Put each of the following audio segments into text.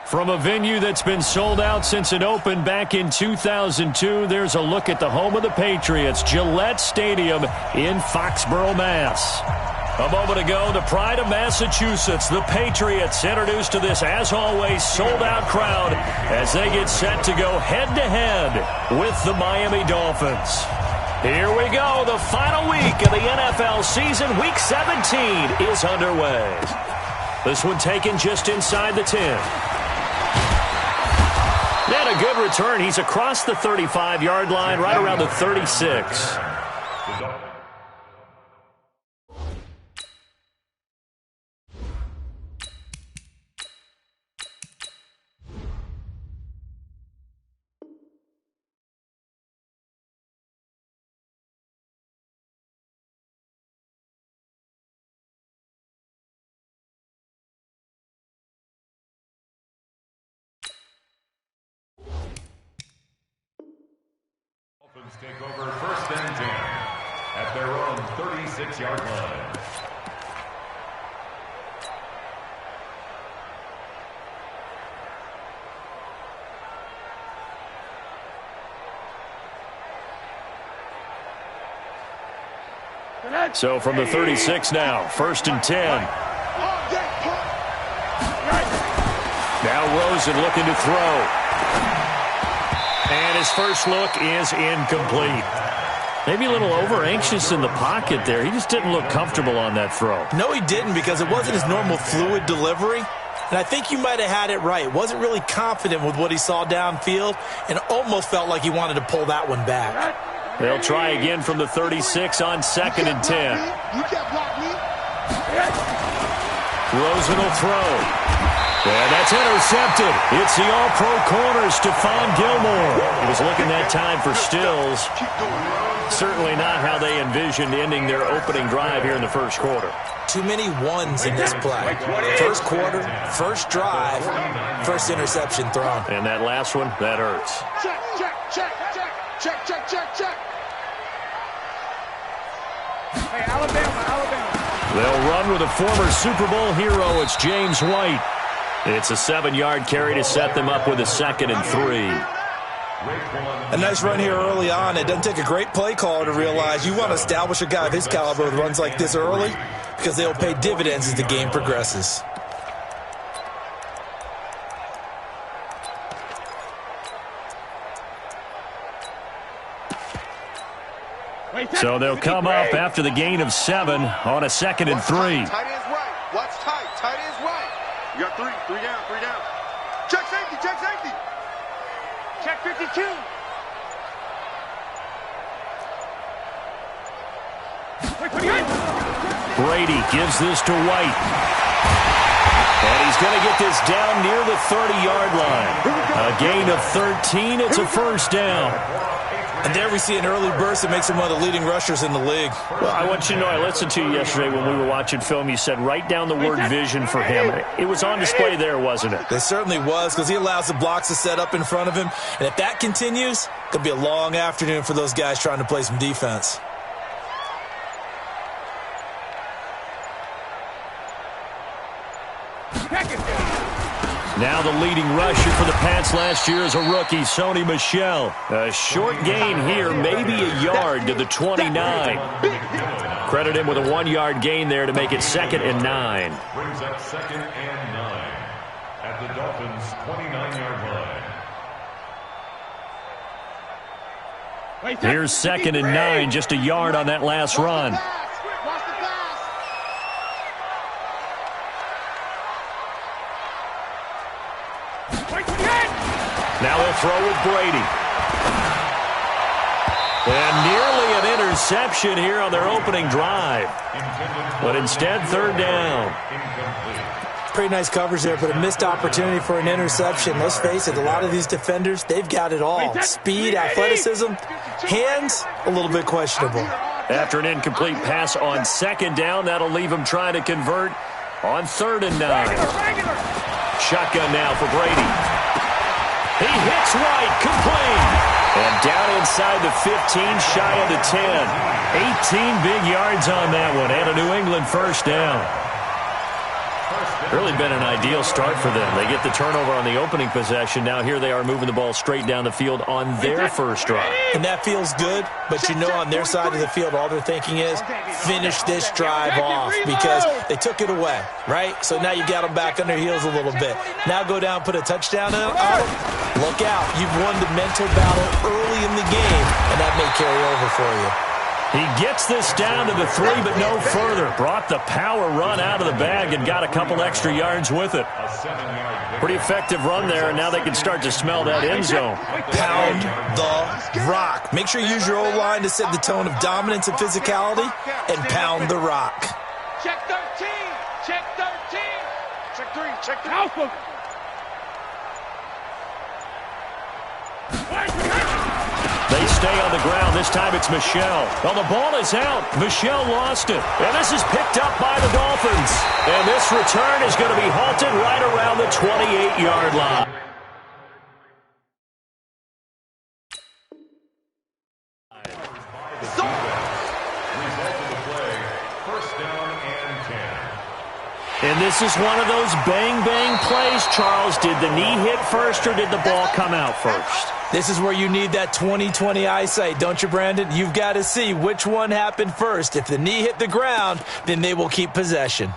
From a venue that's been sold out since it opened back in 2002, there's a look at the home of the Patriots, Gillette Stadium in Foxborough, Mass. A moment ago, the pride of Massachusetts, the Patriots, introduced to this, as always, sold-out crowd as they get set to go head-to-head with the Miami Dolphins. Here we go. The final week of the NFL season, Week 17, is underway. This one taken just inside the 10. And a good return. He's across the 35-yard line, right around the 36. Take over first and 10 at their own 36-yard line. So from the 36 now, first and 10. Now Rosen looking to throw. And his first look is incomplete. Maybe a little over-anxious in the pocket there. He just didn't look comfortable on that throw. No, he didn't, because it wasn't his normal fluid delivery. And I think you might have had it right. Wasn't really confident with what he saw downfield and almost felt like he wanted to pull that one back. They'll try again from the 36 on second and 10. Rosen will throw. And that's intercepted. It's the all-pro corner, Stephon Gilmore. He was looking that time for Stills. Certainly not how they envisioned ending their opening drive here in the first quarter. Too many ones in this play. First quarter, first drive, first interception thrown. And that last one, that hurts. Check, check, check, check, check, check, check, check. Hey, Alabama. They'll run with a former Super Bowl hero. It's James White. It's a 7-yard carry to set them up with a second and 3. A nice run here early on. It doesn't take a great play caller to realize you want to establish a guy of his caliber with runs like this early, because they'll pay dividends as the game progresses. So they'll come up after the gain of 7 on a second and 3. Tight ends right. Watch tight. Tight ends right. You got 3 down. Check safety. Check 52. Brady gives this to White. And he's going to get this down near the 30-yard line. A gain of 13. It's a first down. And there we see an early burst that makes him one of the leading rushers in the league. Well, I want you to know, I listened to you yesterday when we were watching film. You said write down the word vision for him. It was on display there, wasn't it? It certainly was, because he allows the blocks to set up in front of him. And if that continues, it could be a long afternoon for those guys trying to play some defense. Now the leading rusher for the Pats last year is a rookie, Sony Michel. A short gain here, maybe a yard to the 29. Credit him with a 1-yard gain there to make it second and 9. Brings up second and 9 at the Dolphins' 29-yard line. Here's second and 9, just a yard on that last run. Now they'll throw with Brady. And nearly an interception here on their opening drive. But instead, third down. Pretty nice coverage there, but a missed opportunity for an interception. Let's face it, a lot of these defenders, they've got it all. Speed, athleticism, hands, a little bit questionable. After an incomplete pass on second down, that'll leave him trying to convert on third and 9. Shotgun now for Brady. He hits White, complete. And down inside the 15, shy of the 10. 18 big yards on that one, and a New England first down. Really been an ideal start for them. They get the turnover on the opening possession. Now here they are moving the ball straight down the field on their first drive. And that feels good, but you know on their side of the field, all they're thinking is finish this drive off because they took it away, right? So now you got them back on their heels a little bit. Now go down, put a touchdown on them. Look out. You've won the mental battle early in the game, and that may carry over for you. He gets this down to the 3, but no further. Brought the power run out of the bag and got a couple extra yards with it. Pretty effective run there, and now they can start to smell that end zone. Pound the rock. Make sure you use your O-line to set the tone of dominance and physicality, and pound the rock. Check 13. Check 13. Check 3. Check 3. Alpha. They stay on the ground. This time it's Michel. Well, the ball is out. Michel lost it. And this is picked up by the Dolphins. And this return is going to be halted right around the 28-yard line. And this is one of those bang-bang plays, Charles. Did the knee hit first or did the ball come out first? This is where you need that 20/20 eyesight, don't you, Brandon? You've got to see which one happened first. If the knee hit the ground, then they will keep possession.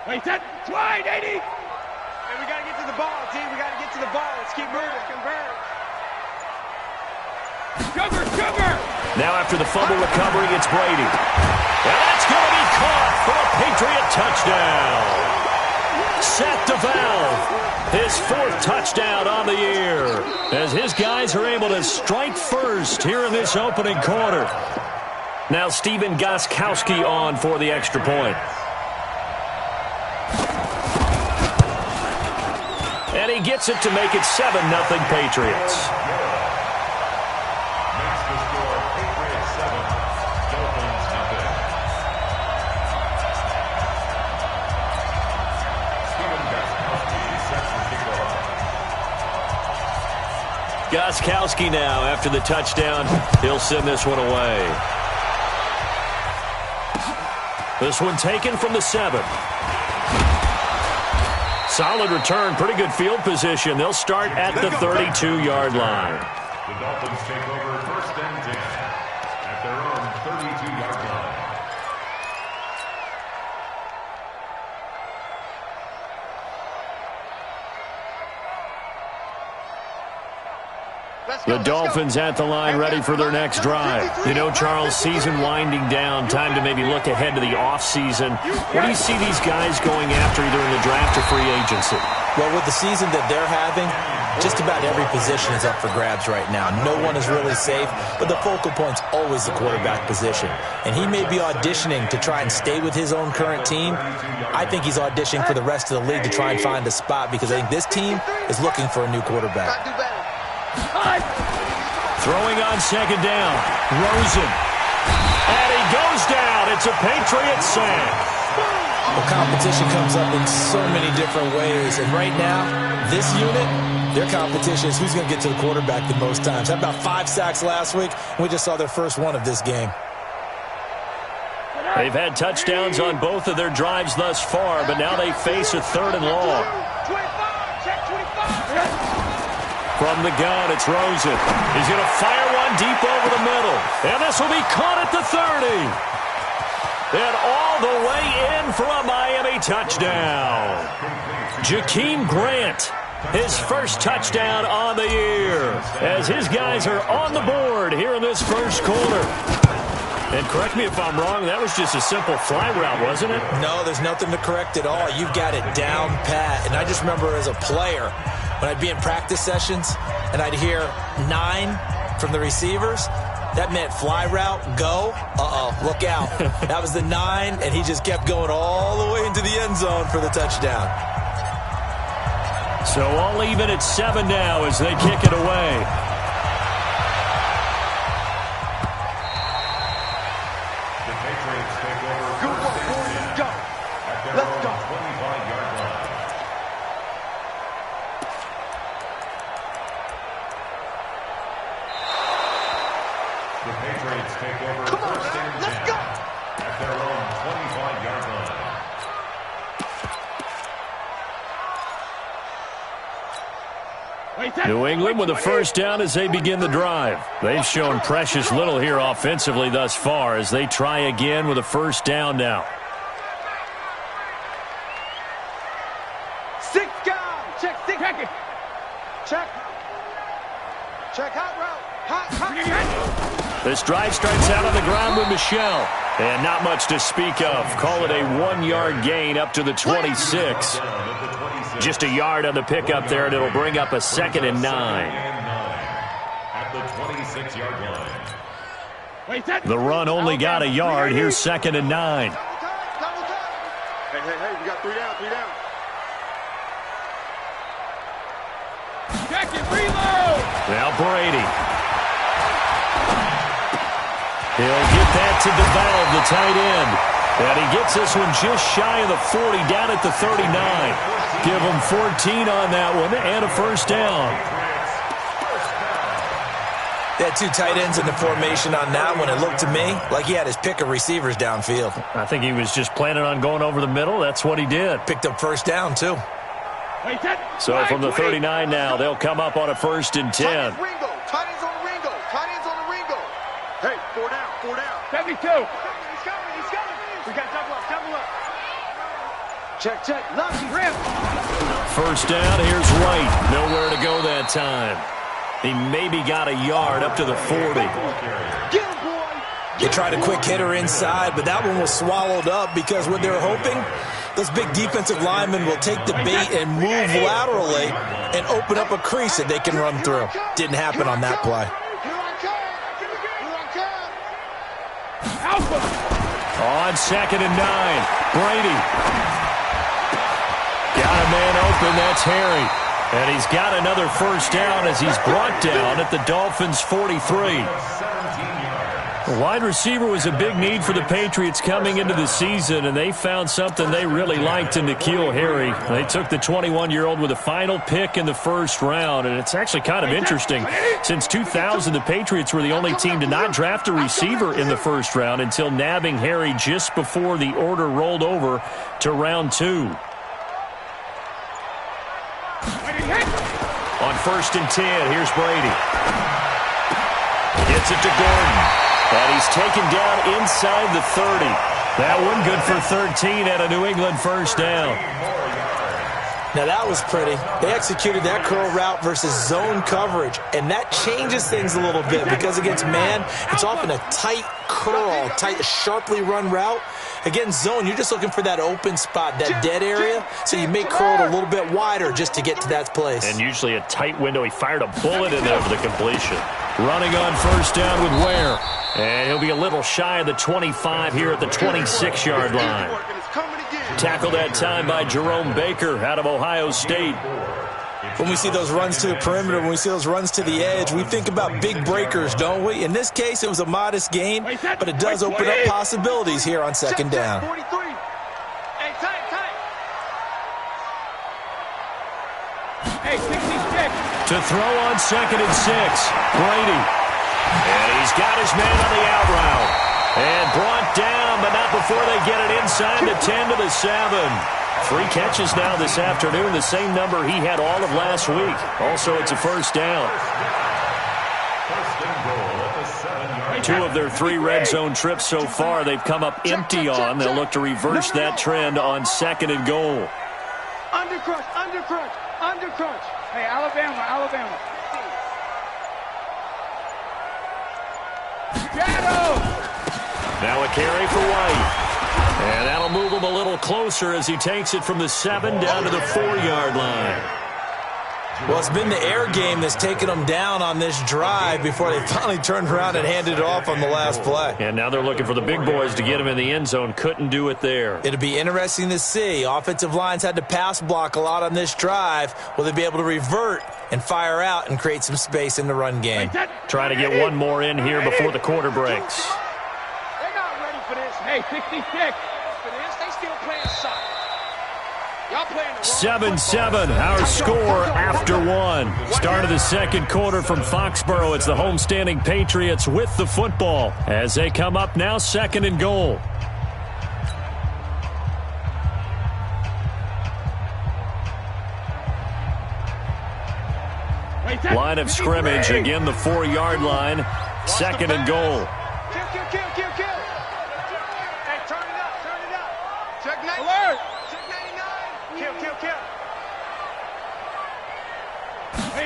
Wait, that slide, 80. Hey, we got to get to the ball, team. We got to get to the ball. Let's keep moving. Convert. Sugar. Now after the fumble recovery, it's Brady. And that's going to be caught for a Patriot touchdown. Seth DeValve, his 4th touchdown on the year, as his guys are able to strike first here in this opening quarter. Now Stephen Gostkowski on for the extra point. And he gets it to make it 7-0 Patriots. Makes the score Patriots 7, Dolphins nothing. Stephen Gostkowski sets the kickoff. Gostkowski now after the touchdown. He'll send this one away. This one taken from the 7. Solid return, pretty good field position. They'll start at the 32-yard line. The Dolphins take over 1st and 10 at their own 32-yard line. The Dolphins at the line, ready for their next drive. You know, Charles, season winding down, time to maybe look ahead to the offseason. What do you see these guys going after either in the draft or free agency? Well, with the season that they're having, just about every position is up for grabs right now. No one is really safe, but the focal point's always the quarterback position. And he may be auditioning to try and stay with his own current team. I think he's auditioning for the rest of the league to try and find a spot because I think this team is looking for a new quarterback. Throwing on 2nd down. Rosen. And he goes down. It's a Patriot sack. Well, competition comes up in so many different ways. And right now, this unit, their competition is who's going to get to the quarterback the most times. Had about 5 sacks last week, and we just saw their first one of this game. They've had touchdowns on both of their drives thus far, but now they face a 3rd and long. From the gun, it's Rosen. He's going to fire one deep over the middle. And this will be caught at the 30. And all the way in for a Miami touchdown. Jakeem Grant, his first touchdown on the year, as his guys are on the board here in this first quarter. And correct me if I'm wrong, that was just a simple fly route, wasn't it? No, there's nothing to correct at all. You've got it down pat. And I just remember as a player, when I'd be in practice sessions and I'd hear 9 from the receivers, that meant fly route, go, look out. That was the 9, and he just kept going all the way into the end zone for the touchdown. So all even at 7 now as they kick it away. The Patriots take over first and 10 at their own 25-yard line. New England with a first down as they begin the drive. They've shown precious little here offensively thus far as they try again with a first down now. 6 guys. Check. Check hot route. Hot. This drive starts out on the ground with Michel. And not much to speak of. Call it a 1-yard gain up to the 26. Just a yard on the pickup there, and it'll bring up a 2nd and 9. At the 26-yard line. The run only got a yard. Here's 2nd and 9. Hey, we got 3 down. Check it, reload! Now Brady. He'll get that to DeValve, the tight end. And he gets this one just shy of the 40, down at the 39. Give him 14 on that one and a first down. They had 2 tight ends in the formation on that one. It looked to me like he had his pick of receivers downfield. I think he was just planning on going over the middle. That's what he did. Picked up first down, too. So from the 39 now, they'll come up on a 1st and 10. Ringo. Tight ends on the Ringo. Hey, 4 down. 72. He's coming. We got double up. Check. Left rim. First down, here's White. Nowhere to go that time. He maybe got a yard up to the 40. Get him, boy. They tried a quick hitter inside, but that one was swallowed up because what they're hoping, those big defensive linemen will take the bait and move laterally and open up a crease that they can run through. Didn't happen on that play. Alpha. On 2nd and 9, Brady. Got a man open, that's Harry. And he's got another first down as he's brought down at the Dolphins' 43. The wide receiver was a big need for the Patriots coming into the season, and they found something they really liked in N'Keal Harry. They took the 21-year-old with a final pick in the first round, and it's actually kind of interesting. Since 2000, the Patriots were the only team to not draft a receiver in the first round until nabbing Harry just before the order rolled over to round 2. On 1st and 10, here's Brady. Gets it to Gordon. And he's taken down inside the 30. That one good for 13 at a New England first down. Now that was pretty. They executed that curl route versus zone coverage, and that changes things a little bit because against man, it's often a tight curl, tight, sharply run route. Against zone, you're just looking for that open spot, that dead area, so you may curl it a little bit wider just to get to that place. And usually a tight window. He fired a bullet in there for the completion. Running on first down with Ware. And he'll be a little shy of the 25 here at the 26-yard line. Tackled that time by Jerome Baker out of Ohio State. When we see those runs to the perimeter, when we see those runs to the edge, we think about big breakers, don't we? In this case, it was a modest gain, but it does open up possibilities here on 2nd down. Hey, 66. To throw on 2nd and 6, Brady. And he's got his man on the out route. And brought down, but not before they get it inside the 10 to the 7. 3 catches now this afternoon, the same number he had all of last week. Also, it's a first down. 2 of their 3 red zone trips so far, they've come up empty on. They'll look to reverse that trend on 2nd and goal. Undercrunch. Hey, Alabama. Now a carry for White. And that'll move him a little closer as he takes it from the 7 down to the 4-yard line. Well, it's been the air game that's taken them down on this drive before they finally turned around and handed it off on the last play. And now they're looking for the big boys to get him in the end zone. Couldn't do it there. It'll be interesting to see. Offensive lines had to pass block a lot on this drive. Will they be able to revert and fire out and create some space in the run game? Trying to get one more in here before the quarter breaks. They're not ready for this. Hey, 66. They still playing soccer. 7-7, our score after one. Start of the second quarter from Foxborough. It's the homestanding Patriots with the football as they come up now 2nd and goal. Line of scrimmage, again the 4-yard line. 2nd and goal. Kill. Hey, turn it up. Check 9. Alert. Check 99. Kill. Hey.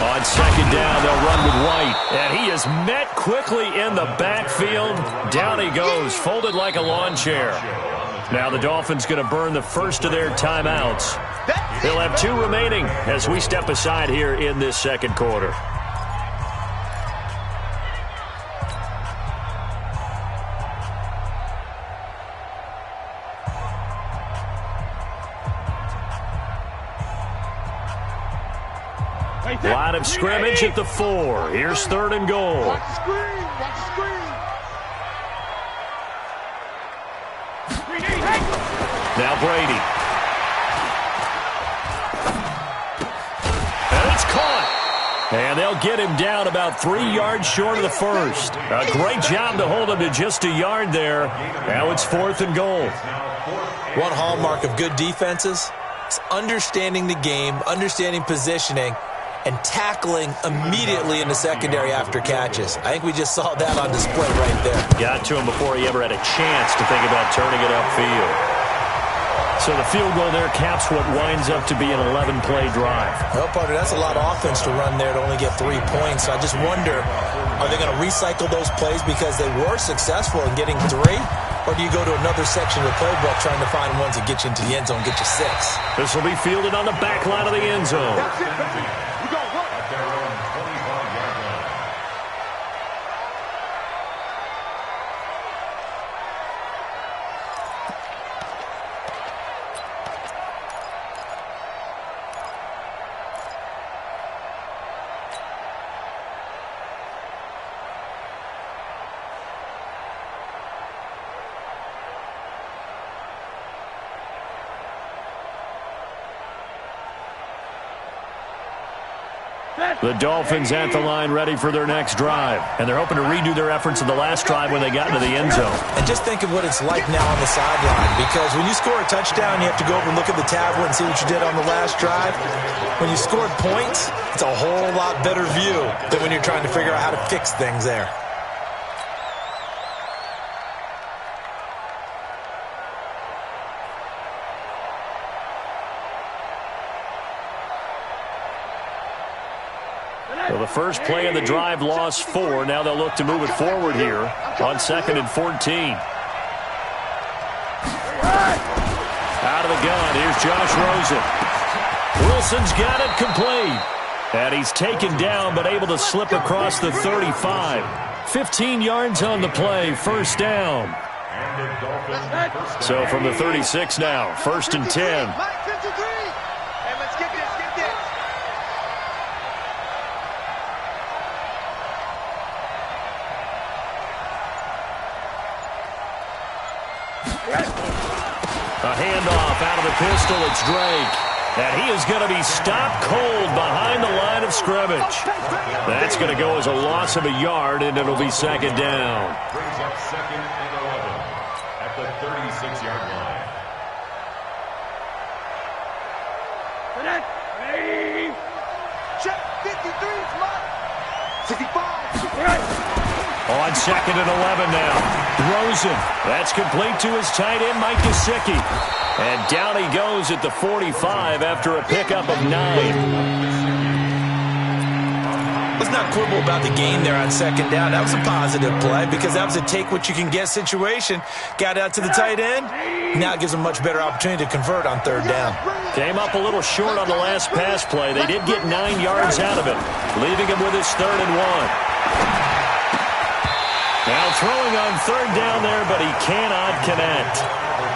On 2nd down, they'll run with White. And he is met quickly in the backfield. Down he goes, folded like a lawn chair. Now the Dolphins going to burn the first of their timeouts. They'll have 2 remaining as we step aside here in this second quarter. Line of scrimmage at the 4. Here's 3rd and goal. Watch the screen. Now Brady. And it's caught. And they'll get him down about 3 yards short of the first. A great job to hold him to just a yard there. Now it's 4th and goal. One hallmark of good defenses is understanding the game, understanding positioning, and tackling immediately in the secondary after catches. I think we just saw that on display right there. Got to him before he ever had a chance to think about turning it upfield. So the field goal there caps what winds up to be an 11-play drive. Well, partner, that's a lot of offense to run there to only get 3 points. So I just wonder, are they going to recycle those plays because they were successful in getting 3? Or do you go to another section of the playbook trying to find ones that get you into the end zone, get you 6? This will be fielded on the back line of the end zone. That's it, baby. We go work. At their own 25-yard line. The Dolphins at the line ready for their next drive. And they're hoping to redo their efforts in the last drive when they got into the end zone. And just think of what it's like now on the sideline, because when you score a touchdown, you have to go over and look at the tablet and see what you did on the last drive. When you scored points, it's a whole lot better view than when you're trying to figure out how to fix things there. So the first play of the drive lost 4. Now they'll look to move it forward here on 2nd and 14. Out of the gun, here's Josh Rosen. Wilson's got it complete. And he's taken down but able to slip across the 35. 15 yards on the play, 1st down. So from the 36 now, 1st and 10. A handoff out of the pistol. It's Drake. And he is going to be stopped cold behind the line of scrimmage. That's going to go as a loss of a yard, and it'll be 2nd down. Brings up 2nd and 11 at the 36-yard line. Check 53, smart. 65. On 2nd and 11 now. Rosen. That's complete to his tight end, Mike Gesicki. And down he goes at the 45 after a pickup of 9. Let's not quibble about the gain there on 2nd down. That was a positive play because that was a take-what-you-can-get situation. Got out to the tight end. Now it gives them a much better opportunity to convert on 3rd down. Came up a little short on the last pass play. They did get 9 yards out of it, leaving him with his 3rd and 1. Now throwing on 3rd down there, but he cannot connect.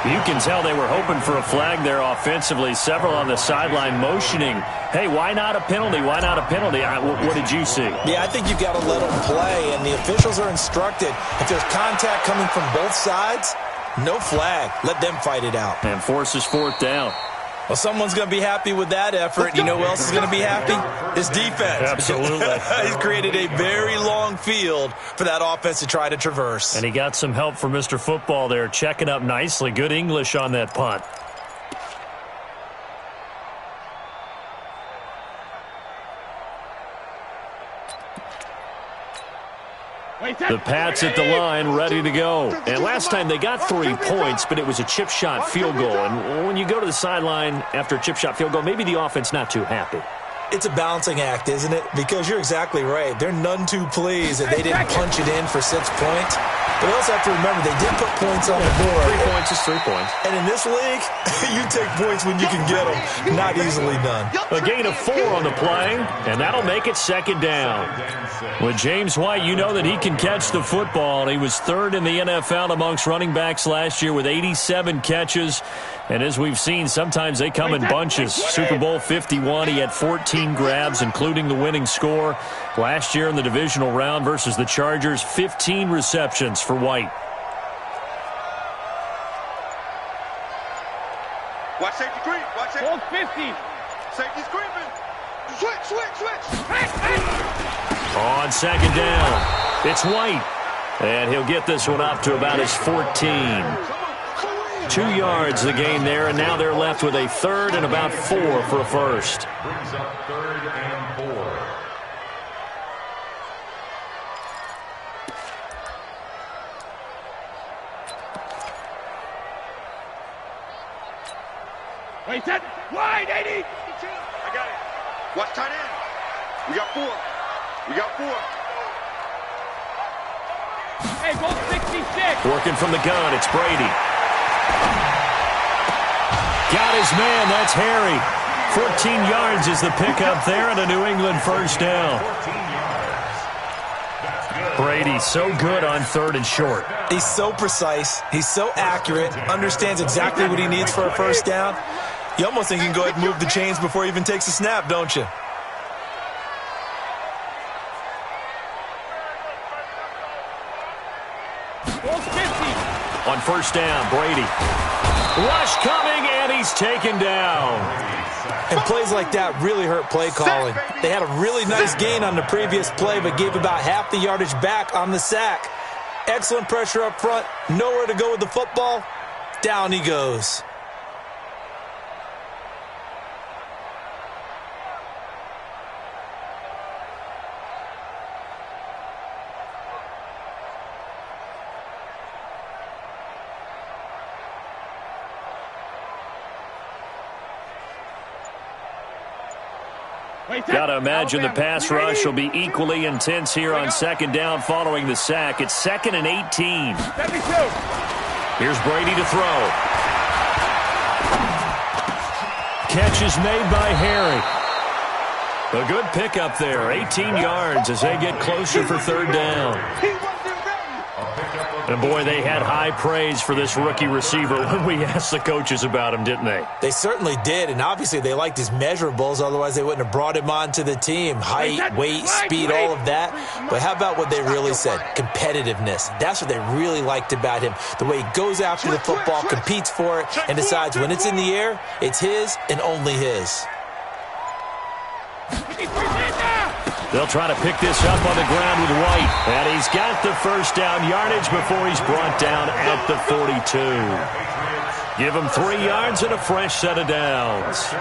You can tell they were hoping for a flag there offensively. Several on the sideline motioning, hey, why not a penalty? Why not a penalty? What did you see? Yeah, I think you've got to let them play, and the officials are instructed. If there's contact coming from both sides, No flag. Let them fight it out. And forces fourth down. Well, someone's going to be happy with that effort. You know who else is going to be happy? His defense. Absolutely. He's created a very long field for that offense to try to traverse. And he got some help from Mr. Football there, checking up nicely. Good English on that punt. The Pats at the line, ready to go. And last time they got 3 points, but it was a chip shot field goal. And when you go to the sideline after a chip shot field goal, maybe the offense not too happy. It's a balancing act, isn't it? Because you're exactly right. They're none too pleased that they didn't punch it in for 6 points. But we also have to remember they did put points on the board. 3 points is 3 points. And in this league, you take points when you can get them. Not easily done. A gain of 4 on the play, and that'll make it second down. With James White, you know that he can catch the football. He was third in the NFL amongst running backs last year with 87 catches. And as we've seen, sometimes they come in bunches. Super Bowl 51, he had 14 grabs, including the winning score. Last year in the divisional round versus the Chargers, 15 receptions for White. Watch safety creep. Watch safety. Hold 50. Safety's creeping. Switch. On second down, it's White. And he'll get this one up to about his 14. 2 yards the gain there, and now they're left with a third and about 4 for a first. Brings up 3rd and 4. Wait, set. Wide, 80. I got it. Watch tight end. We got 4. Hey, go 66. Working from the gun, it's Brady. Got his man, that's Harry. 14 yards is the pickup there, and a New England first down. Brady so good on 3rd and short. He's so precise. He's so accurate. Understands exactly what he needs for a first down. You almost think you can go ahead and move the chains before he even takes a snap, don't you? On first down, Brady. Rush coming, and he's taken down. And plays like that really hurt play calling. They had a really nice gain on the previous play, but gave about half the yardage back on the sack. Excellent pressure up front. Nowhere to go with the football. Down he goes. Got to imagine the pass rush will be equally intense here on second down following the sack. It's 2nd and 18. Here's Brady to throw. Catch is made by Harry. A good pickup there. 18 yards as they get closer for 3rd down. And, boy, they had high praise for this rookie receiver when we asked the coaches about him, didn't they? They certainly did, and obviously they liked his measurables. Otherwise, they wouldn't have brought him onto the team. Height, weight, speed, all of that. But how about what they really said? Competitiveness. That's what they really liked about him. The way he goes after the football, competes for it, and decides when it's in the air, it's his and only his. They'll try to pick this up on the ground with White. And he's got the first down yardage before he's brought down at the 42. Give him 3 yards and a fresh set of downs.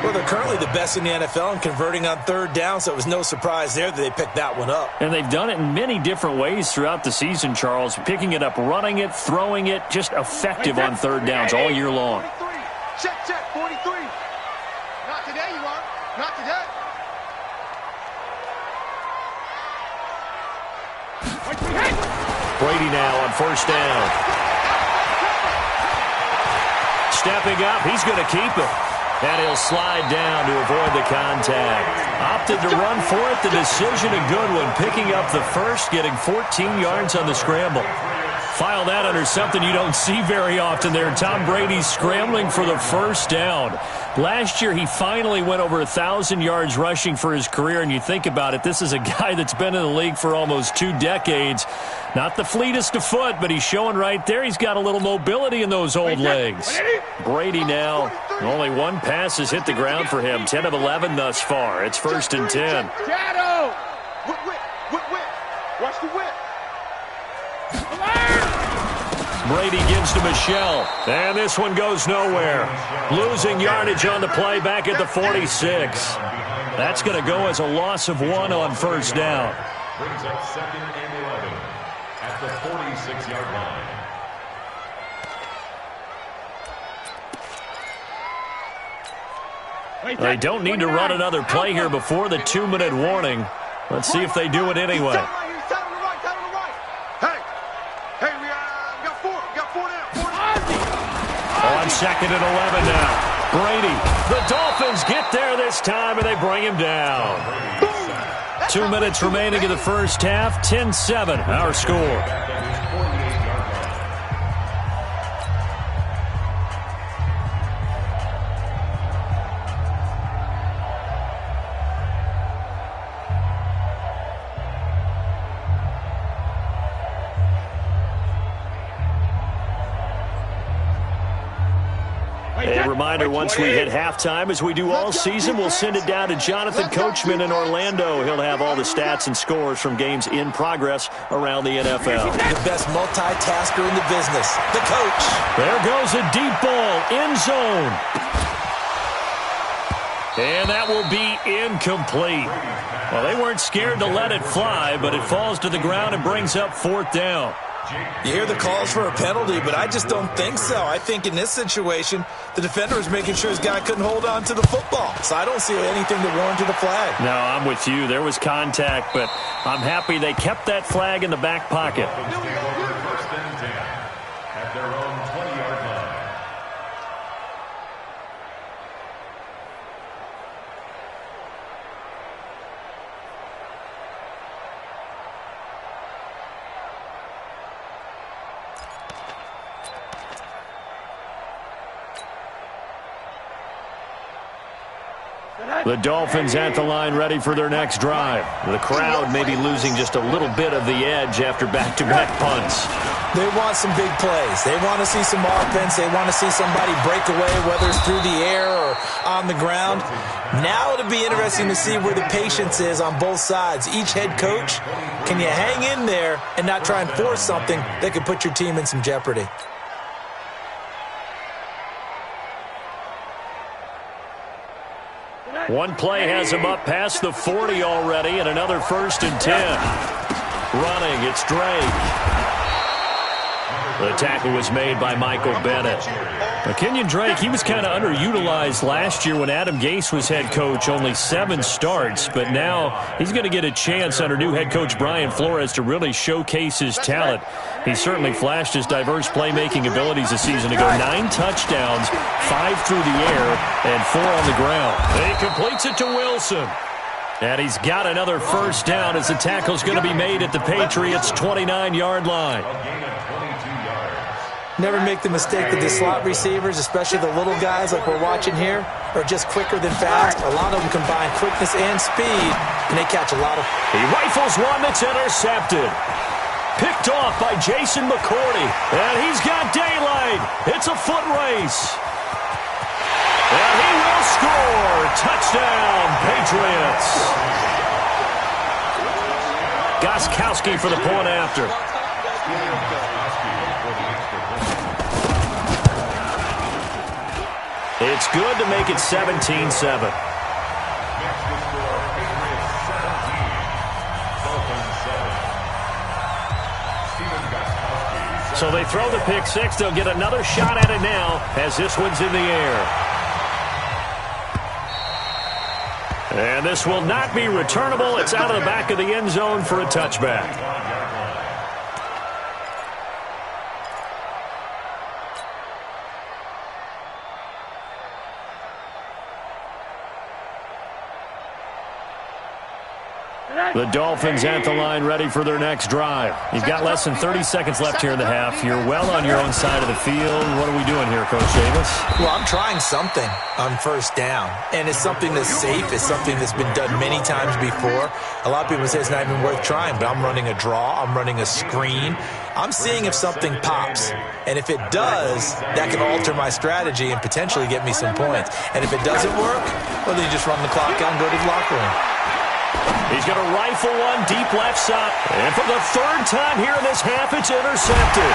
Well, they're currently the best in the NFL in converting on 3rd down, so it was no surprise there that they picked that one up. And they've done it in many different ways throughout the season, Charles. Picking it up, running it, throwing it, just effective on 3rd downs all year long. Check, 43. Not today, you are. Not today. Brady now on first down. Stepping up, he's going to keep it. And he'll slide down to avoid the contact. Opted to run for it. The decision a good one. Picking up the first, getting 14 yards on the scramble. File that under something you don't see very often there. Tom Brady scrambling for the first down. Last year, he finally went over 1,000 yards rushing for his career, and you think about it, this is a guy that's been in the league for almost 2 decades. Not the fleetest of foot, but he's showing right there he's got a little mobility in those old legs. Brady now, only one pass has hit the ground for him. 10 of 11 thus far. It's 1st and 10. Shadow! Whip. Watch the whip. Brady gives to Michel, and this one goes nowhere. Losing yardage on the play back at the 46. That's going to go as a loss of 1 on first down. Brings up 2nd and 11 at the 46-yard line. They don't need to run another play here before the 2-minute warning. Let's see if they do it anyway. On 2nd and 11 now. Brady. The Dolphins get there this time, and they bring him down. 2 minutes remaining in the first half. 10-7, our score. A reminder, once we hit halftime, as we do all season, we'll send it down to Jonathan Coachman in Orlando. He'll have all the stats and scores from games in progress around the NFL. The best multitasker in the business, the coach. There goes a deep ball, end zone. And that will be incomplete. Well, they weren't scared to let it fly, but it falls to the ground and brings up 4th down. You hear the calls for a penalty, but I just don't think so. I think in this situation, the defender was making sure his guy couldn't hold on to the football. So I don't see anything that warranted a flag. No, I'm with you. There was contact, but I'm happy they kept that flag in the back pocket. 1st and 10 at their own 20-yard line. The Dolphins at the line ready for their next drive. The crowd may be losing just a little bit of the edge after back-to-back punts. They want some big plays. They want to see some offense. They want to see somebody break away, whether it's through the air or on the ground. Now it'll be interesting to see where the patience is on both sides. Each head coach, can you hang in there and not try and force something that could put your team in some jeopardy? One play has him up past the 40 already, and another 1st and 10. Running, it's Drake. The tackle was made by Michael Bennett. Now, Kenyon Drake, he was kind of underutilized last year when Adam Gase was head coach, only 7 starts. But now he's going to get a chance under new head coach Brian Flores to really showcase his talent. He certainly flashed his diverse playmaking abilities a season ago. 9 touchdowns, 5 through the air, and 4 on the ground. He completes it to Wilson. And he's got another first down as the tackle's going to be made at the Patriots' 29-yard line. Never make the mistake that the slot receivers, especially the little guys like we're watching here, are just quicker than fast. A lot of them combine quickness and speed, and they catch a lot of... He rifles one that's intercepted. Picked off by Jason McCourty. And he's got daylight. It's a foot race. And he will score. Touchdown, Patriots. Gostkowski for the point after. It's good to make it 17-7. So they throw the pick six. They'll get another shot at it now as this one's in the air. And this will not be returnable. It's out of the back of the end zone for a touchback. The Dolphins at the line ready for their next drive. You've got less than 30 seconds left here in the half. You're well on your own side of the field. What are we doing here, Coach Davis? Well, I'm trying something on first down, and it's something that's safe. It's something that's been done many times before. A lot of people say it's not even worth trying, but I'm running a draw. I'm running a screen. I'm seeing if something pops, and if it does, that can alter my strategy and potentially get me some points. And if it doesn't work, well, then you just run the clock out and go to the locker room. He's going to rifle one deep left side. And for the third time here in this half, it's intercepted.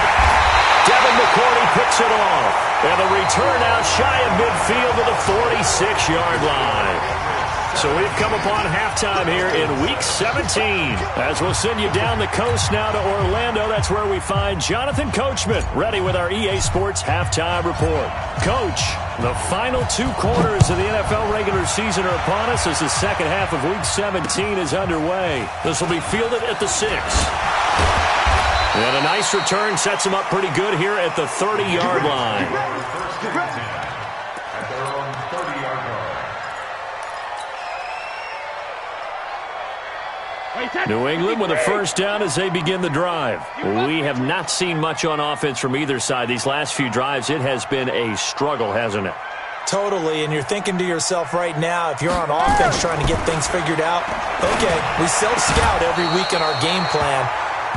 Devin McCourty picks it off. And the return out shy of midfield to the 46-yard line. So we've come upon halftime here in Week 17. As we'll send you down the coast now to Orlando, that's where we find Jonathan Coachman, ready with our EA Sports Halftime Report. Coach, the final 2 quarters of the NFL regular season are upon us as the second half of Week 17 is underway. This will be fielded at the 6. And a nice return sets them up pretty good here at the 30-yard line. New England with a first down as they begin the drive. We have not seen much on offense from either side. These last few drives, it has been a struggle, hasn't it? Totally, and you're thinking to yourself right now, if you're on offense trying to get things figured out, okay, we self-scout every week in our game plan.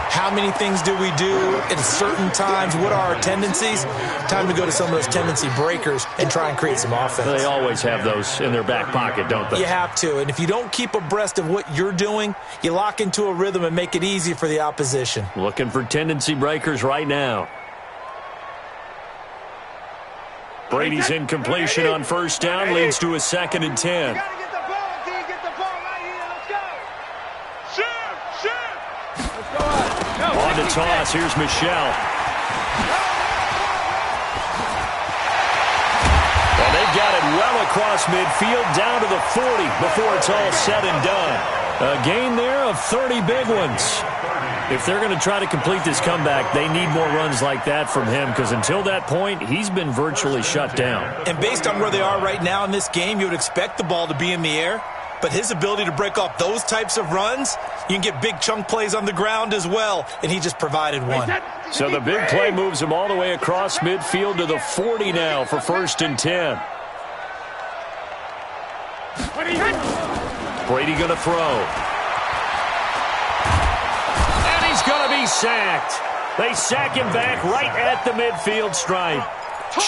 How many things do we do at certain times? What are our tendencies? Time to go to some of those tendency breakers and try and create some offense. They always have those in their back pocket, don't they? You have to, and if you don't keep abreast of what you're doing, you lock into a rhythm and make it easy for the opposition. Looking for tendency breakers right now. Brady's incompletion on first down leads to a 2nd and 10. On to toss. Here's Michelle. Well, they've got it well across midfield, down to the 40 before it's all said and done. A gain there of 30 big ones. If they're going to try to complete this comeback, they need more runs like that from him, because until that point, he's been virtually shut down. And based on where they are right now in this game, you would expect the ball to be in the air. But his ability to break off those types of runs, you can get big chunk plays on the ground as well, and he just provided one. So the big play moves him all the way across midfield to the 40 now for 1st and 10. Brady going to throw. And he's going to be sacked. They sack him back right at the midfield stripe.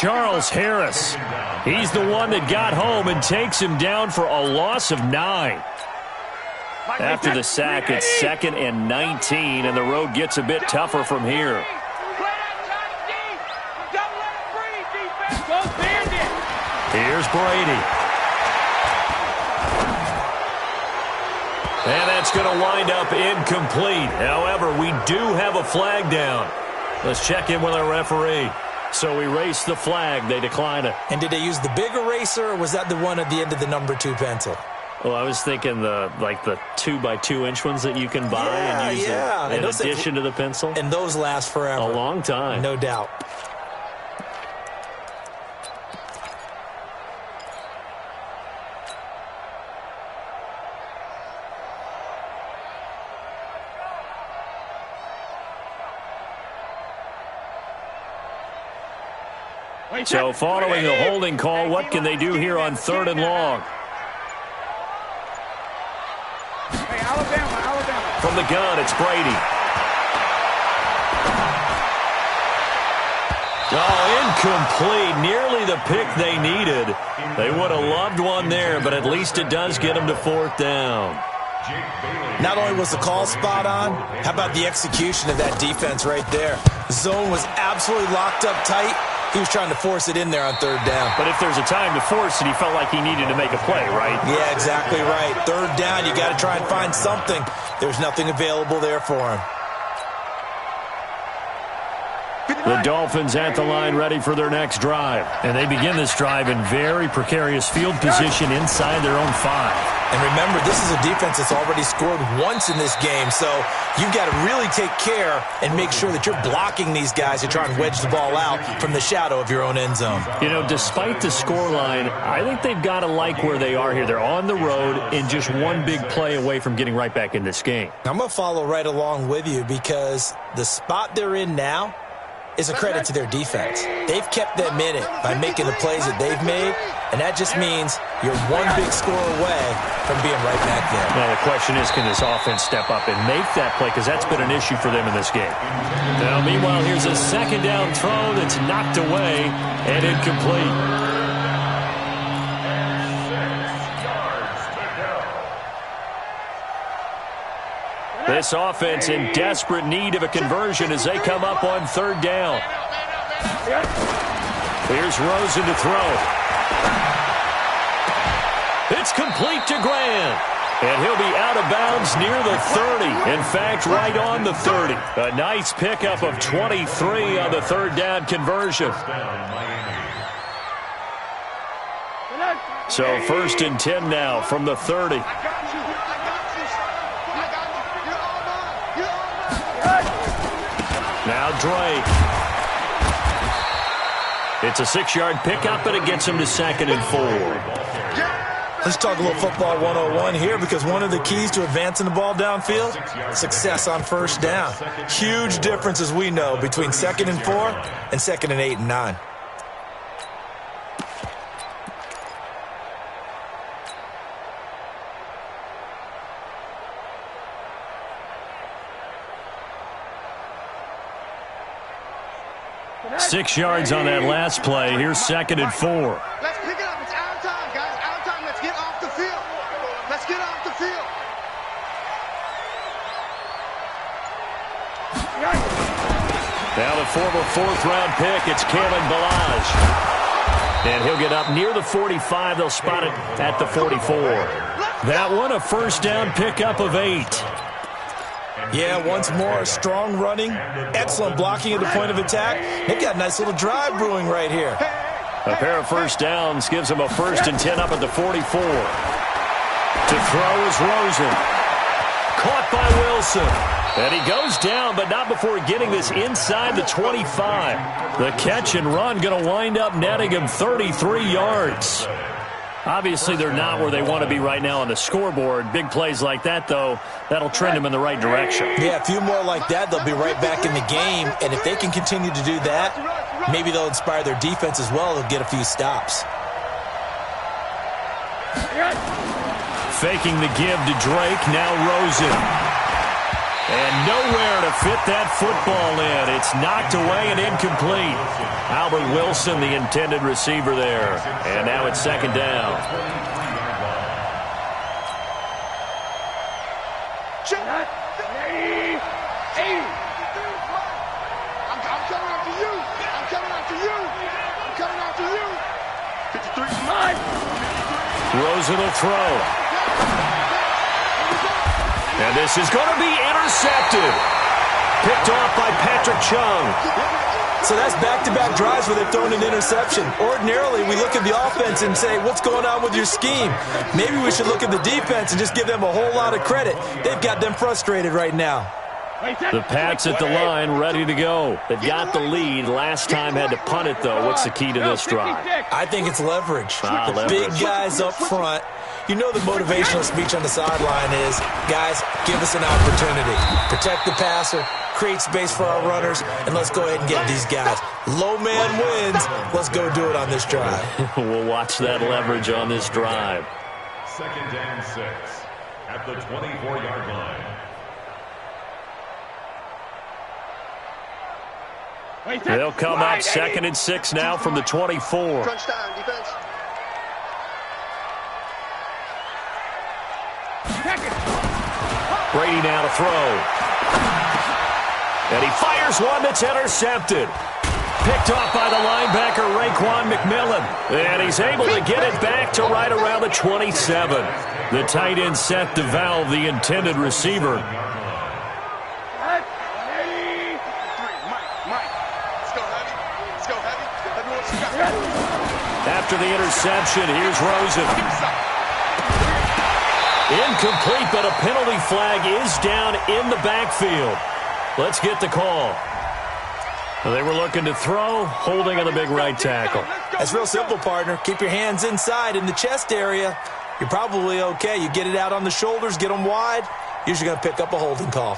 Charles Harris, he's the one that got home and takes him down for a loss of 9. After the sack, it's 2nd and 19, and the road gets a bit tougher from here. Here's Brady. And that's going to wind up incomplete. However, we do have a flag down. Let's check in with our referee. So erase the flag. They decline it. And did they use the big eraser, or was that the one at the end of the number 2 pencil? Well, I was thinking the 2x2-inch ones that you can buy and use in addition to the pencil. And those last forever. A long time. No doubt. So following the holding call, what can they do here on 3rd and long? From the gun, it's Brady. Oh, incomplete. Nearly the pick they needed. They would have loved one there, but at least it does get them to 4th down. Not only was the call spot on, how about the execution of that defense right there? The zone was absolutely locked up tight. He was trying to force it in there on 3rd down. But if there's a time to force it, he felt like he needed to make a play, right? Yeah, exactly right. 3rd down, you got to try and find something. There's nothing available there for him. The Dolphins at the line ready for their next drive. And they begin this drive in very precarious field position inside their own 5. And remember, this is a defense that's already scored once in this game, so you've got to really take care and make sure that you're blocking these guys to try and wedge the ball out from the shadow of your own end zone. You know, despite the scoreline, I think they've got to like where they are here. They're on the road and just one big play away from getting right back in this game. I'm going to follow right along with you because the spot they're in now is a credit to their defense. They've kept them in it by making the plays that they've made, and that just means you're one big score away from being right back there. Now, the question is, can this offense step up and make that play? Because that's been an issue for them in this game. Now, meanwhile, here's a second down throw that's knocked away and incomplete. This offense in desperate need of a conversion as they come up on third down. Here's Rosen to throw. It's complete to Graham. And he'll be out of bounds near the 30. In fact, right on the 30. A nice pickup of 23 on the third down conversion. So 1st and 10 now from the 30. Now Drake. It's a 6-yard pickup, and it gets him to 2nd and 4. Let's talk a little football 101 here because one of the keys to advancing the ball downfield, success on first down. Huge difference, as we know, between 2nd and 4 and 2nd and 8 and 9. Six yards on that last play. Here's 2nd and 4. Let's pick it up. It's our time, guys. Our time. Let's get off the field. Let's get off the field. Now the former 4th-round pick, it's Kalen Ballage. And he'll get up near the 45. They'll spot it at the 44. That one, a first down pickup of 8. Yeah, once more, strong running, excellent blocking at the point of attack. They've got a nice little drive brewing right here. A pair of first downs gives them a 1st and 10 up at the 44. To throw is Rosen. Caught by Wilson. And he goes down, but not before getting this inside the 25. The catch and run going to wind up netting him 33 yards. Obviously, they're not where they want to be right now on the scoreboard. Big plays like that, though, that'll trend them in the right direction. Yeah, a few more like that, they'll be right back in the game. And if they can continue to do that, maybe they'll inspire their defense as well. They'll get a few stops. Faking the give to Drake, now Rosen. And nowhere to fit that football in. It's knocked away and incomplete. Albert Wilson, the intended receiver there. And now it's 2nd down. I'm coming after you. I'm coming after you. I'm coming after you. 53. Rosen will throw. And this is going to be intercepted. Picked off by Patrick Chung. So that's back-to-back drives where they've thrown an interception. Ordinarily, we look at the offense and say, what's going on with your scheme? Maybe we should look at the defense and just give them a whole lot of credit. They've got them frustrated right now. The Pats at the line, ready to go. They've got the lead. Last time had to punt it, though. What's the key to this drive? I think it's leverage. The leverage. big guys up front. You know the motivational speech on the sideline is, guys, give us an opportunity. Protect the passer, create space for our runners, and let's go ahead and get these guys. Low man wins. Let's go do it on this drive. We'll watch that leverage on this drive. 2nd and 6 at the 24-yard line. They'll come up 2nd and 6 now from the 24. Crunch time, defense. Brady now to throw. And he fires one that's intercepted. Picked off by the linebacker, Raekwon McMillan. And he's able to get it back to right around the 27. The tight end Seth DeValve, the intended receiver. Let's go. after the interception. Here's Rosen. Incomplete, but a penalty flag is down in the backfield. Let's get the call. They were looking to throw, holding on the big right tackle. That's real simple, partner. Keep your hands inside in the chest area. You're probably okay. You get it out on the shoulders, get them wide. Usually going to pick up a holding call.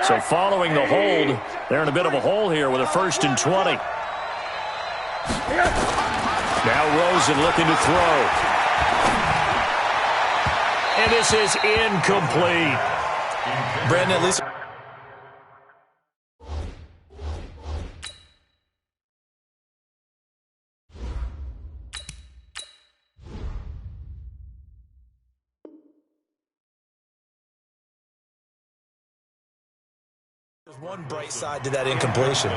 So following the hold, they're in a bit of a hole here with a 1st and 20. Now Rosen looking to throw. And this is incomplete. Brandon, at least... There's one bright side to that incompletion.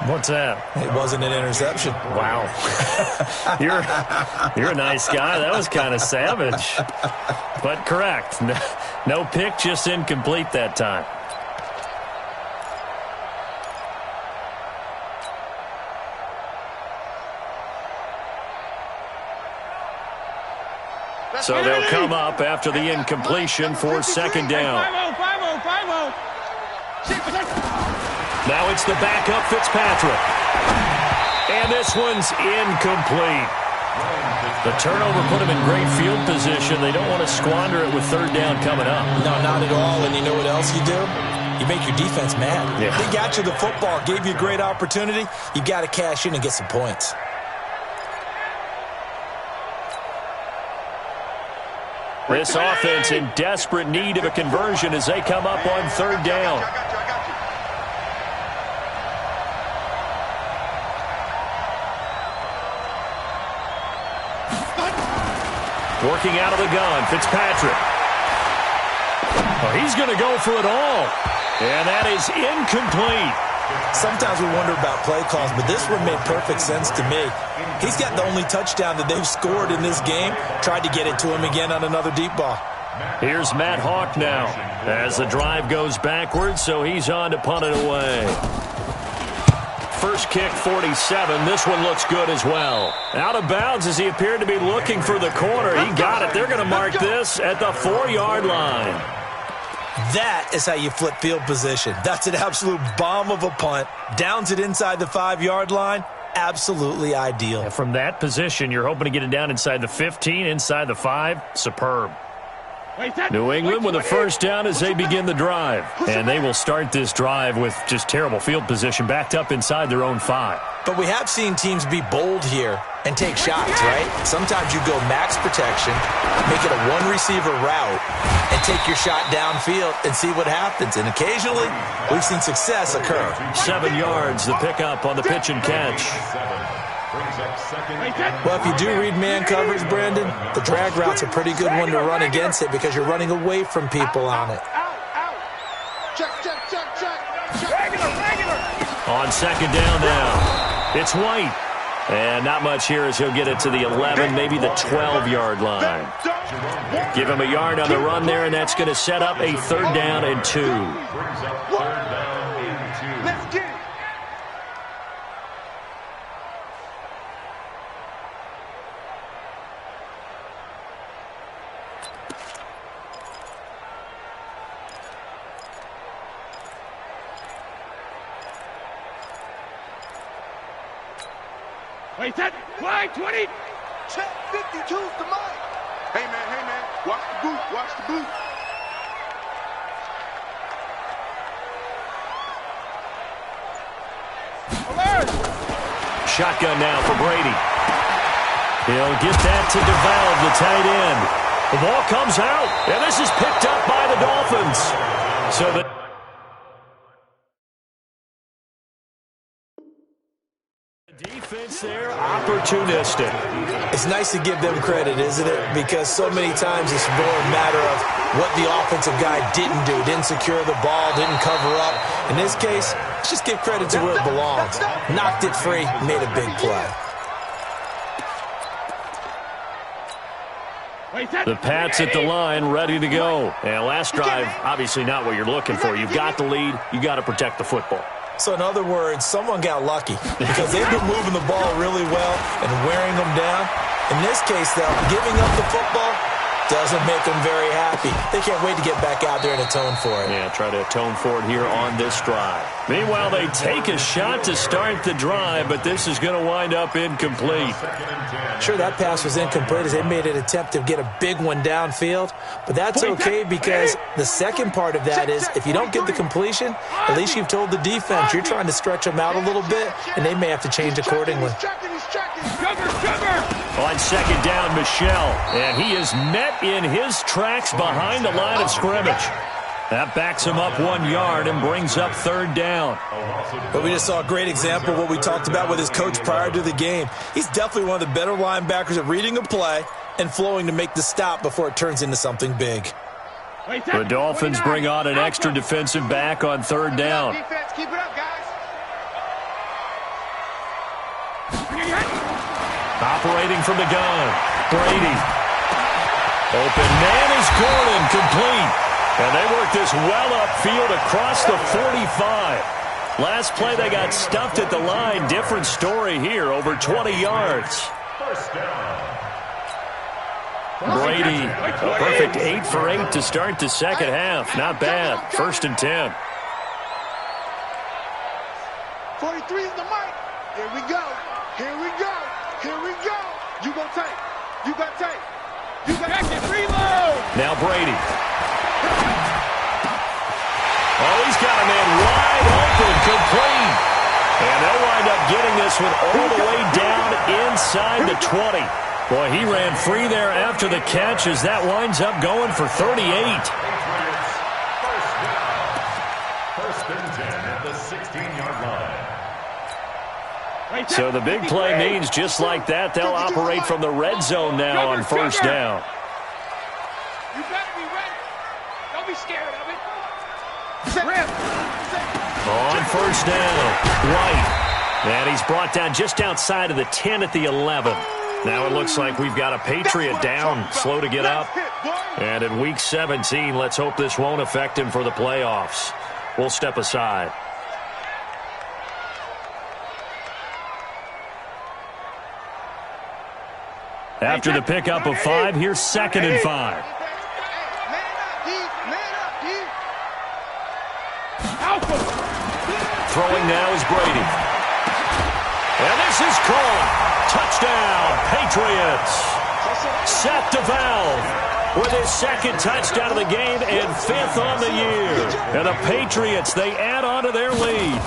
What's that? It wasn't an interception. Wow. You're a nice guy. That was kind of savage. But correct. No pick, just incomplete that time. So they'll come up after the incompletion for 2nd down. Now it's the backup Fitzpatrick. And this one's incomplete. The turnover put him in great field position. They don't want to squander it with 3rd down coming up. No, not at all. And you know what else you do? You make your defense mad. Yeah. They got you the football, gave you a great opportunity. You got to cash in and get some points. This offense in desperate need of a conversion as they come up on 3rd down. Working out of the gun, Fitzpatrick. Oh, he's going to go for it all. And that is incomplete. Sometimes we wonder about play calls, but this one made perfect sense to me. He's got the only touchdown that they've scored in this game. Tried to get it to him again on another deep ball. Here's Matt Hawk now as the drive goes backwards, so he's on to punt it away. First kick, 47. This one looks good as well. Out of bounds as he appeared to be looking for the corner. He got it. They're going to mark this at the 4-yard line. That is how you flip field position. That's an absolute bomb of a punt. Downs it inside the 5-yard line. Absolutely ideal. And from that position, you're hoping to get it down inside the 15, inside the 5. Superb. New England with a 1st down as they begin the drive. And they will start this drive with just terrible field position backed up inside their own 5. But we have seen teams be bold here and take shots, right? Sometimes you go max protection, make it a one-receiver route, and take your shot downfield and see what happens. And occasionally, we've seen success occur. 7 yards, the pickup on the pitch and catch. Well, if you do read man coverage, Brandon, the drag route's a pretty good one to run against it because you're running away from people on it. Check. Regular. On 2nd down now, it's White. And not much here as he'll get it to the 11, maybe the 12-yard line. Give him a yard on the run there, and that's going to set up a 3rd down and 2. Let's get it. Wait, that flag 20. Check 52's the mic. Hey, man. Watch the boot. Alert. Shotgun now for Brady. He'll get that to DeValve, the tight end. The ball comes out, and this is picked up by the Dolphins. So the defense there, opportunistic. It's nice to give them credit, isn't it? Because so many times it's more a matter of what the offensive guy didn't do. Didn't secure the ball, didn't cover up. In this case, let's just give credit to where it belongs. Knocked it free, made a big play. The Pats at the line, ready to go. And last drive, obviously not what you're looking for. You've got the lead. You've got to protect the football. So in other words, someone got lucky because they've been moving the ball really well and wearing them down. In this case, though, giving up the football doesn't make them very happy. They can't wait to get back out there and atone for it. Yeah, try to atone for it here on this drive. Meanwhile, they take a shot to start the drive, but this is going to wind up incomplete. Sure, that pass was incomplete as they made an attempt to get a big one downfield, but that's okay because the second part of that is if you don't get the completion, at least you've told the defense you're trying to stretch them out a little bit, and they may have to change accordingly. On second down, Michel, and he is met in his tracks behind the line of scrimmage. That backs him up 1 yard and brings up third down. But we just saw a great example of what we talked about with his coach prior to the game. He's definitely one of the better linebackers at reading a play and flowing to make the stop before it turns into something big. The Dolphins bring on an extra defensive back on third down. Keep it up, guys. Operating from the gun, Brady. Open man is Gordon, complete. And they work this well upfield across the 45. Last play they got stuffed at the line. Different story here, over 20 yards. Brady, a perfect 8 for 8 to start the second half. Not bad. 1st and 10. 43 is the mic. Here we go. Here we go. Here we go. You gon' take. You got take. You got it. Reload. Now Brady. Oh, he's got a man wide open, complete. And they'll wind up getting this one all the way down inside the 20. Boy, he ran free there after the catch as that winds up going for 38. First and 10 at the 16-yard line. So the big play means just like that, they'll operate from the red zone now on first down. You better be ready. Don't be scared of it. On first down, White. And he's brought down just outside of the 10 at the 11. Now it looks like we've got a Patriot down, slow to get up. And in Week 17, let's hope this won't affect him for the playoffs. We'll step aside. After the pickup of 5, here's 2nd and 5. Throwing now is Brady. And this is caught. Touchdown, Patriots. Seth DeValve with his 2nd touchdown of the game and 5th on the year. And the Patriots, they add on to their lead.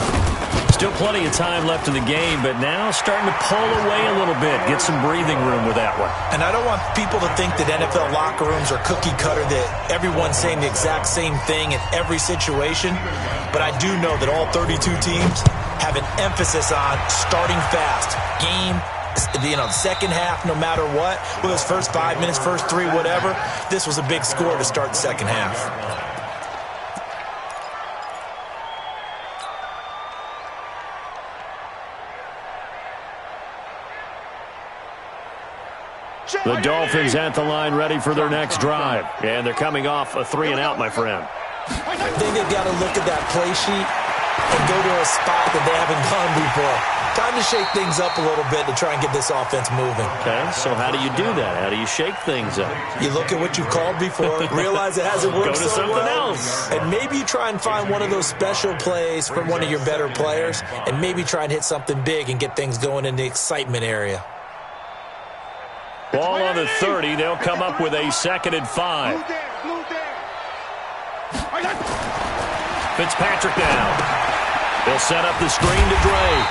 Still plenty of time left in the game, but now starting to pull away a little bit. Get some breathing room with that one. And I don't want people to think that NFL locker rooms are cookie cutter, that everyone's saying the exact same thing in every situation. But I do know that all 32 teams have an emphasis on starting fast. Game, second half, no matter what. Whether it's first 5 minutes, first 3, whatever. This was a big score to start the second half. The Dolphins at the line ready for their next drive. And they're coming off a 3-and-out, my friend. I think they've got to look at that play sheet and go to a spot that they haven't gone before. Time to shake things up a little bit to try and get this offense moving. Okay, so how do you do that? How do you shake things up? You look at what you've called before, realize it hasn't worked Go to so something well, else. and maybe you try and find one of those special plays from one of your better players, and maybe try and hit something big and get things going in the excitement area. Ball on the 30. They'll come up with a 2nd and 5. Fitzpatrick now. They'll set up the screen to Drake.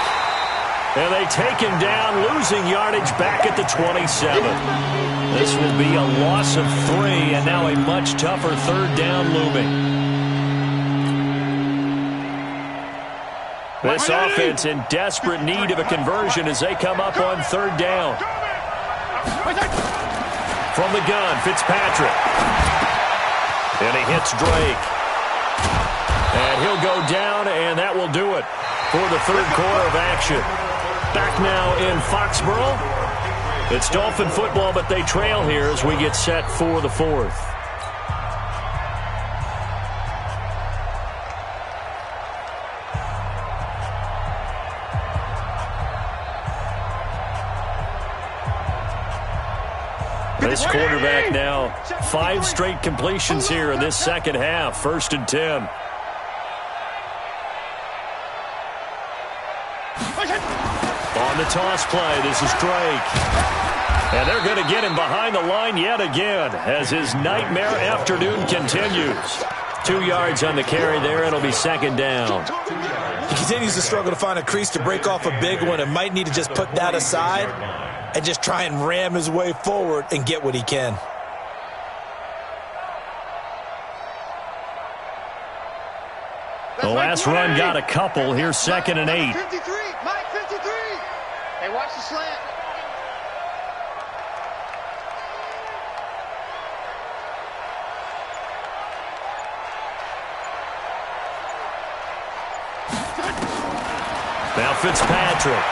And they take him down, losing yardage back at the 27. This will be a loss of 3, and now a much tougher 3rd down looming. This offense in desperate need of a conversion as they come up on 3rd down. From the gun, Fitzpatrick. And he hits Drake. And he'll go down, and that will do it for the 3rd quarter of action. Back now in Foxborough. It's Dolphin football, but they trail here as we get set for the 4th. This quarterback now 5 straight completions here in this second half. 1st and 10. On the toss play, this is Drake. And they're going to get him behind the line yet again as his nightmare afternoon continues. 2 yards on the carry there. It'll be 2nd down. He continues to struggle to find a crease to break off a big one and might need to just put that aside and just try and ram his way forward and get what he can. The last run got a couple. Here's 2nd and 8. 53, Mike 53. Hey, watch the slant. Now Fitzpatrick.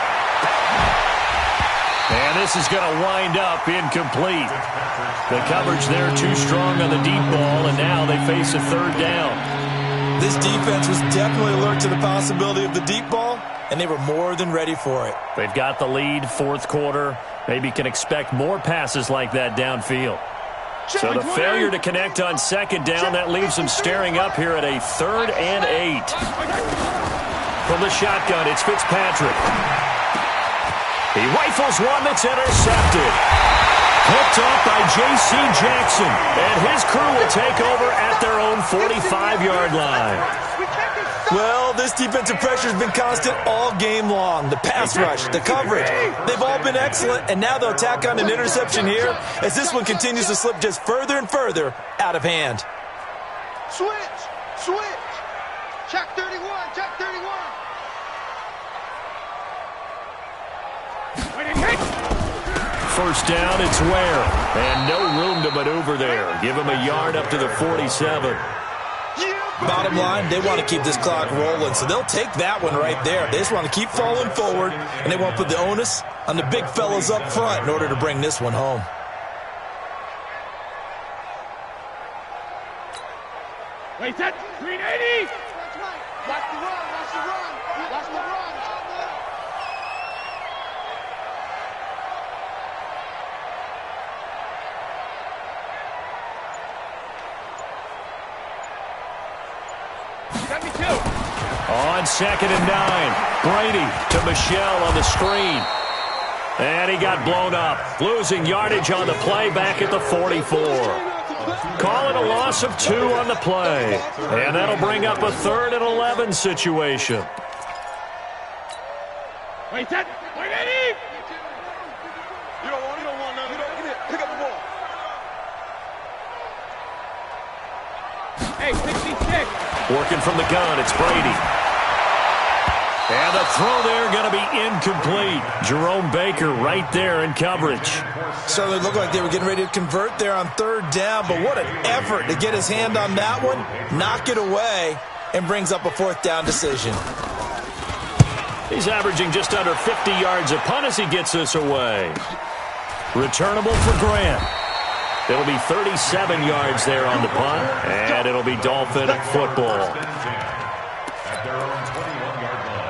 And this is going to wind up incomplete. The coverage there too strong on the deep ball, and now they face a 3rd down. This defense was definitely alert to the possibility of the deep ball, and they were more than ready for it. They've got the lead, 4th quarter. Maybe can expect more passes like that downfield. So the failure to connect on 2nd down, that leaves them staring up here at a 3rd and 8. From the shotgun, it's Fitzpatrick. He rifles one that's intercepted. Picked off by J.C. Jackson. And his crew will take over at their own 45-yard line. Well, this defensive pressure has been constant all game long. The pass rush, the coverage, they've all been excellent, and now they'll tack on an interception here as this one continues to slip just further and further out of hand. Switch. Check 31, check 31. 1st down, it's Ware. And no room to maneuver there. Give him a yard up to the 47. Bottom line, they want to keep this clock rolling, so they'll take that one right there. They just want to keep falling forward, and they won't put the onus on the big fellas up front in order to bring this one home. Wait, that 380. Watch the run. Watch the run. On 2nd and 9, Brady to Michelle on the screen. And he got blown up, losing yardage on the play back at the 44. Call it a loss of 2 on the play. And that'll bring up a 3rd and 11 situation. Wait, Eddie! You don't want none. Get it. Pick up the ball. Hey, 66. Working from the gun, it's Brady. And the throw there going to be incomplete. Jerome Baker right there in coverage. Certainly looked like they were getting ready to convert there on 3rd down, but what an effort to get his hand on that one, knock it away, and brings up a 4th down decision. He's averaging just under 50 yards a punt as he gets this away. Returnable for Grant. It'll be 37 yards there on the punt, and it'll be Dolphin football. At their own 21-yard line.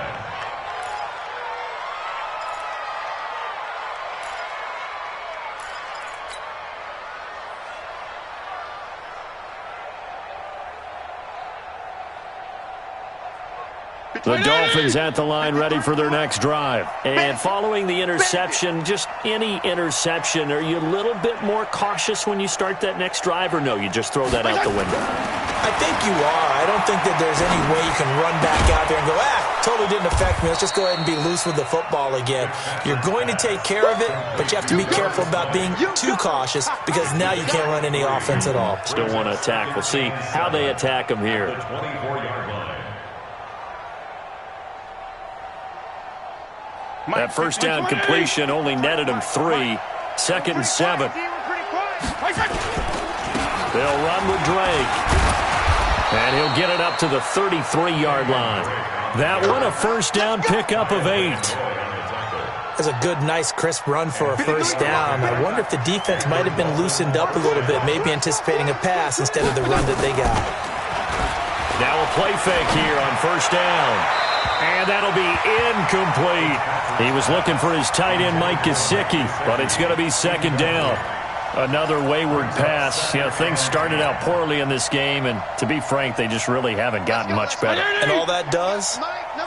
The Dolphins at the line ready for their next drive. And following the interception, just any interception, are you a little bit more cautious when you start that next drive, or no, you just throw that out the window? I think you are. I don't think that there's any way you can run back out there and go, totally didn't affect me. Let's just go ahead and be loose with the football again. You're going to take care of it, but you have to be careful about being too cautious because now you can't run any offense at all. Still want to attack. We'll see how they attack them here. The 24-yard line. That 1st down completion only netted him 3. 2nd and 7. They'll run with Drake. And he'll get it up to the 33-yard line. That one a 1st down pickup of 8. That's a good, nice, crisp run for a 1st down. I wonder if the defense might have been loosened up a little bit, maybe anticipating a pass instead of the run that they got. Now a play fake here on 1st down. And that'll be incomplete. He was looking for his tight end, Mike Gesicki, but it's going to be 2nd down. Another wayward pass. You know, things started out poorly in this game, and to be frank, they just really haven't gotten much better. And all that does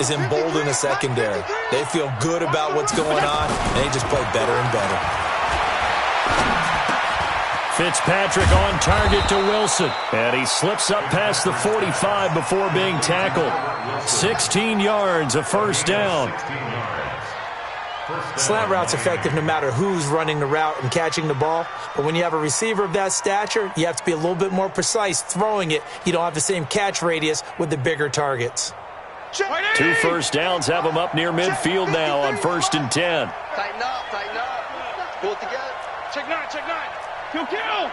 is embolden the secondary. They feel good about what's going on, and they just play better and better. Fitzpatrick on target to Wilson, and he slips up past the 45 before being tackled. 16 yards, a first down. Slant route's effective no matter who's running the route and catching the ball. But when you have a receiver of that stature, you have to be a little bit more precise throwing it. You don't have the same catch radius with the bigger targets. 2 first downs have them up near midfield now on 1st and 10. Tighten up, tighten up. Pull it together. Check 9, check 9. Kill.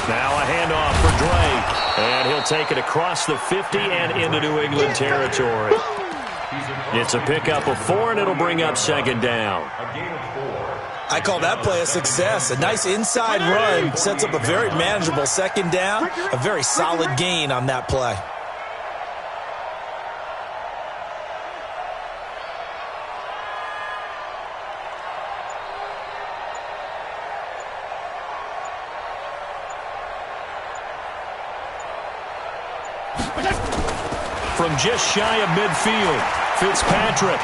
Now a handoff for Drake, and he'll take it across the 50 and into New England territory. It's a pickup of 4, and it'll bring up 2nd down. I call that play a success. A nice inside run sets up a very manageable 2nd down. A very solid gain on that play. From just shy of midfield, Fitzpatrick.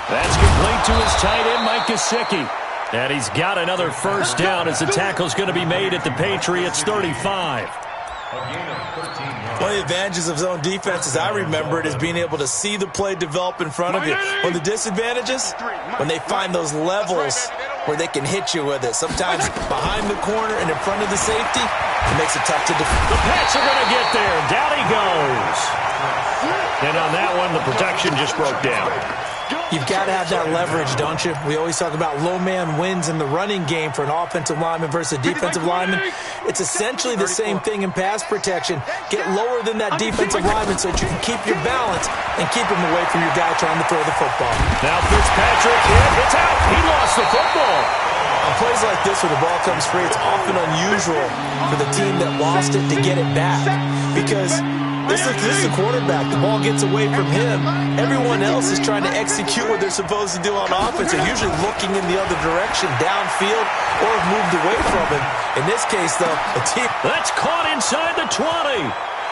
That's complete to his tight end, Mike Gesicki. And he's got another first down as the tackle's going to be made at the Patriots' 35. One of the advantages of zone defense, as I remember it, is being able to see the play develop in front of you. One of the disadvantages, when they find those levels where they can hit you with it. Sometimes behind the corner and in front of the safety, it makes it tough to defend. The Pats are going to get there. Down he goes. And on that one, the protection just broke down. You've got to have that leverage, don't you? We always talk about low man wins in the running game for an offensive lineman versus a defensive lineman. It's essentially the same thing in pass protection. Get lower than that defensive lineman so that you can keep your balance and keep him away from your guy trying to throw the football. Now Fitzpatrick hit. It's out. He lost the football. On plays like this where the ball comes free, it's often unusual for the team that lost it to get it back. Because this is the quarterback. The ball gets away from him. Everyone else is trying to execute what they're supposed to do on offense. They're usually looking in the other direction, downfield, or have moved away from him. In this case, though, the team... That's caught inside the 20.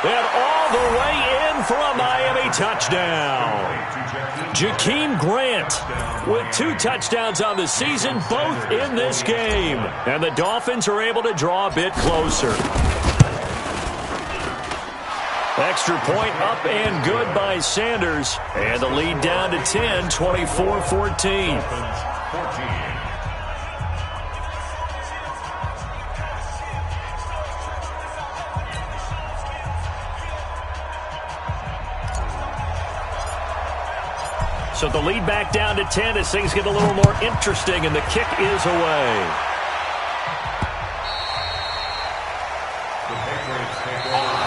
And all the way in for a Miami touchdown. Jakeem Grant with 2 touchdowns on the season, both in this game. And the Dolphins are able to draw a bit closer. Extra point up and good by Sanders. And the lead down to 10, 24-14. So the lead back down to 10 as things get a little more interesting, and the kick is away. The Patriots take over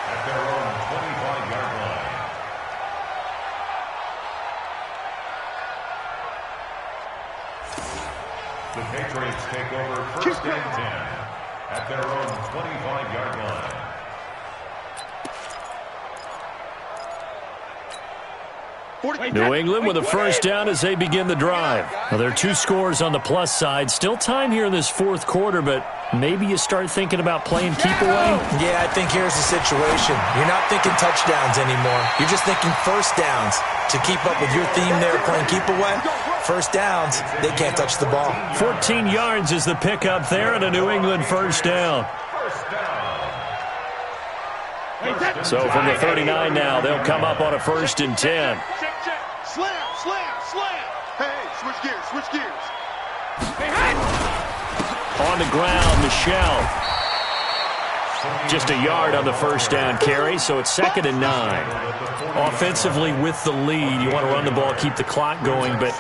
at their own 25-yard line. The Patriots take over 1st and 10 at their own 25-yard line. New England with a first down as they begin the drive. Well, there are 2 scores on the plus side. Still time here in this 4th quarter, but maybe you start thinking about playing keep away? Yeah, I think here's the situation. You're not thinking touchdowns anymore. You're just thinking first downs. To keep up with your theme there, playing keep away, first downs, they can't touch the ball. 14 yards is the pickup there and a New England first down. So from the 39 now, they'll come up on a 1st and 10. Slam. Hey, switch gears. On the ground, Michelle. Just a yard on the first down carry, so it's 2nd and 9. Offensively with the lead, you want to run the ball, keep the clock going, but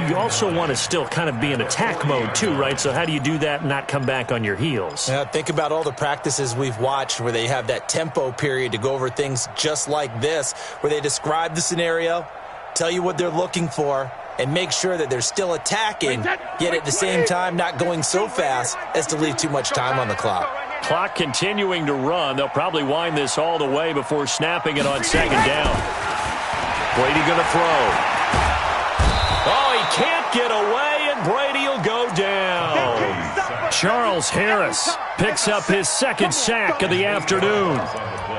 you also want to still kind of be in attack mode too, right? So how do you do that and not come back on your heels? Yeah, think about all the practices we've watched where they have that tempo period to go over things just like this, where they describe the scenario, tell you what they're looking for, and make sure that they're still attacking, yet at the same time not going so fast as to leave too much time on the clock. Clock continuing to run. They'll probably wind this all the way before snapping it on 2nd down. Brady going to throw. Oh, he can't get away, and Brady will go down. Charles Harris picks up his second sack of the afternoon.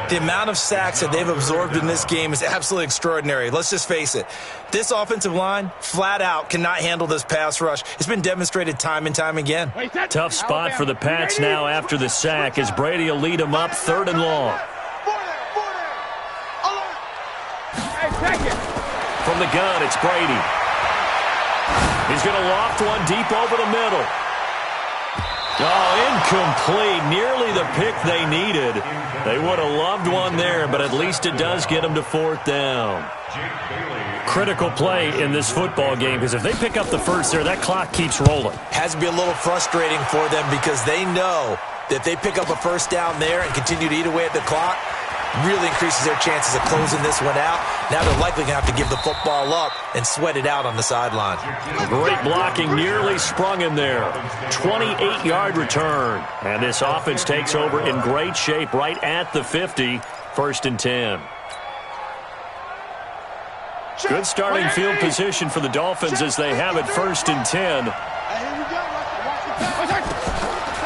The amount of sacks that they've absorbed in this game is absolutely extraordinary. Let's just face it. This offensive line, flat out, cannot handle this pass rush. It's been demonstrated time and time again. Tough spot for the Pats now after the sack as Brady will lead them up 3rd and long. From the gun, it's Brady. He's going to loft one deep over the middle. Oh, incomplete. Nearly the pick they needed. They would have loved one there, but at least it does get them to 4th down. Critical play in this football game because if they pick up the first there, that clock keeps rolling. Has to be a little frustrating for them because they know that if they pick up a first down there and continue to eat away at the clock, really increases their chances of closing this one out. Now they're likely going to have to give the football up and sweat it out on the sideline. Great blocking, nearly sprung him there. 28-yard return. And this offense takes over in great shape right at the 50, 1st and 10. Good starting field position for the Dolphins as they have it 1st and 10.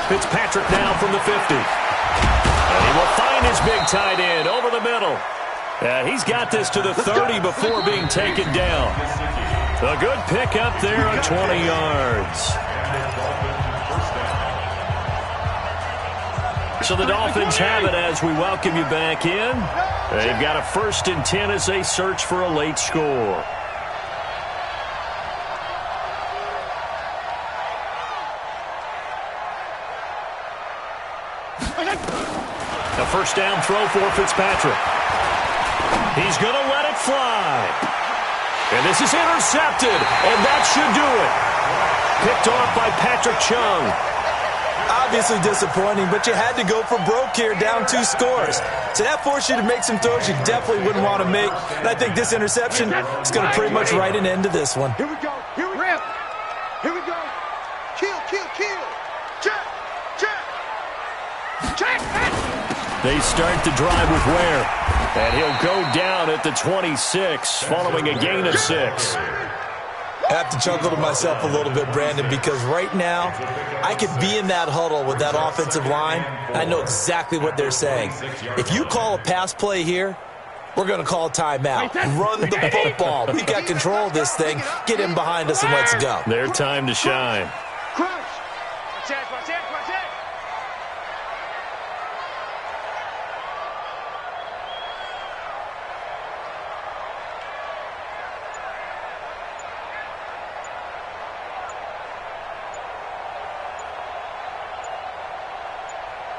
Fitzpatrick now from the 50. And he will find his big tight end over the middle. And he's got this to the 30 before being taken down. A good pick up there on 20 yards. So the Dolphins have it as we welcome you back in. They've got a 1st and 10 as they search for a late score. A first down throw for Fitzpatrick. He's going to let it fly. And this is intercepted, and that should do it. Picked off by Patrick Chung. Obviously disappointing, but you had to go for broke here, down 2 scores. So that forced you to make some throws you definitely wouldn't want to make. And I think this interception is going to pretty much write an end to this one. Here we go. Here we go. Here we go. Kill, kill, kill. Check, check. Check. They start the drive with Ware. And he'll go down at the 26 following a gain of 6. I have to chuckle to myself a little bit, Brandon, because right now I could be in that huddle with that offensive line, and I know exactly what they're saying. If you call a pass play here, we're going to call a timeout. Run the football. We've got control of this thing. Get him behind us and let's go. Their time to shine. Crush.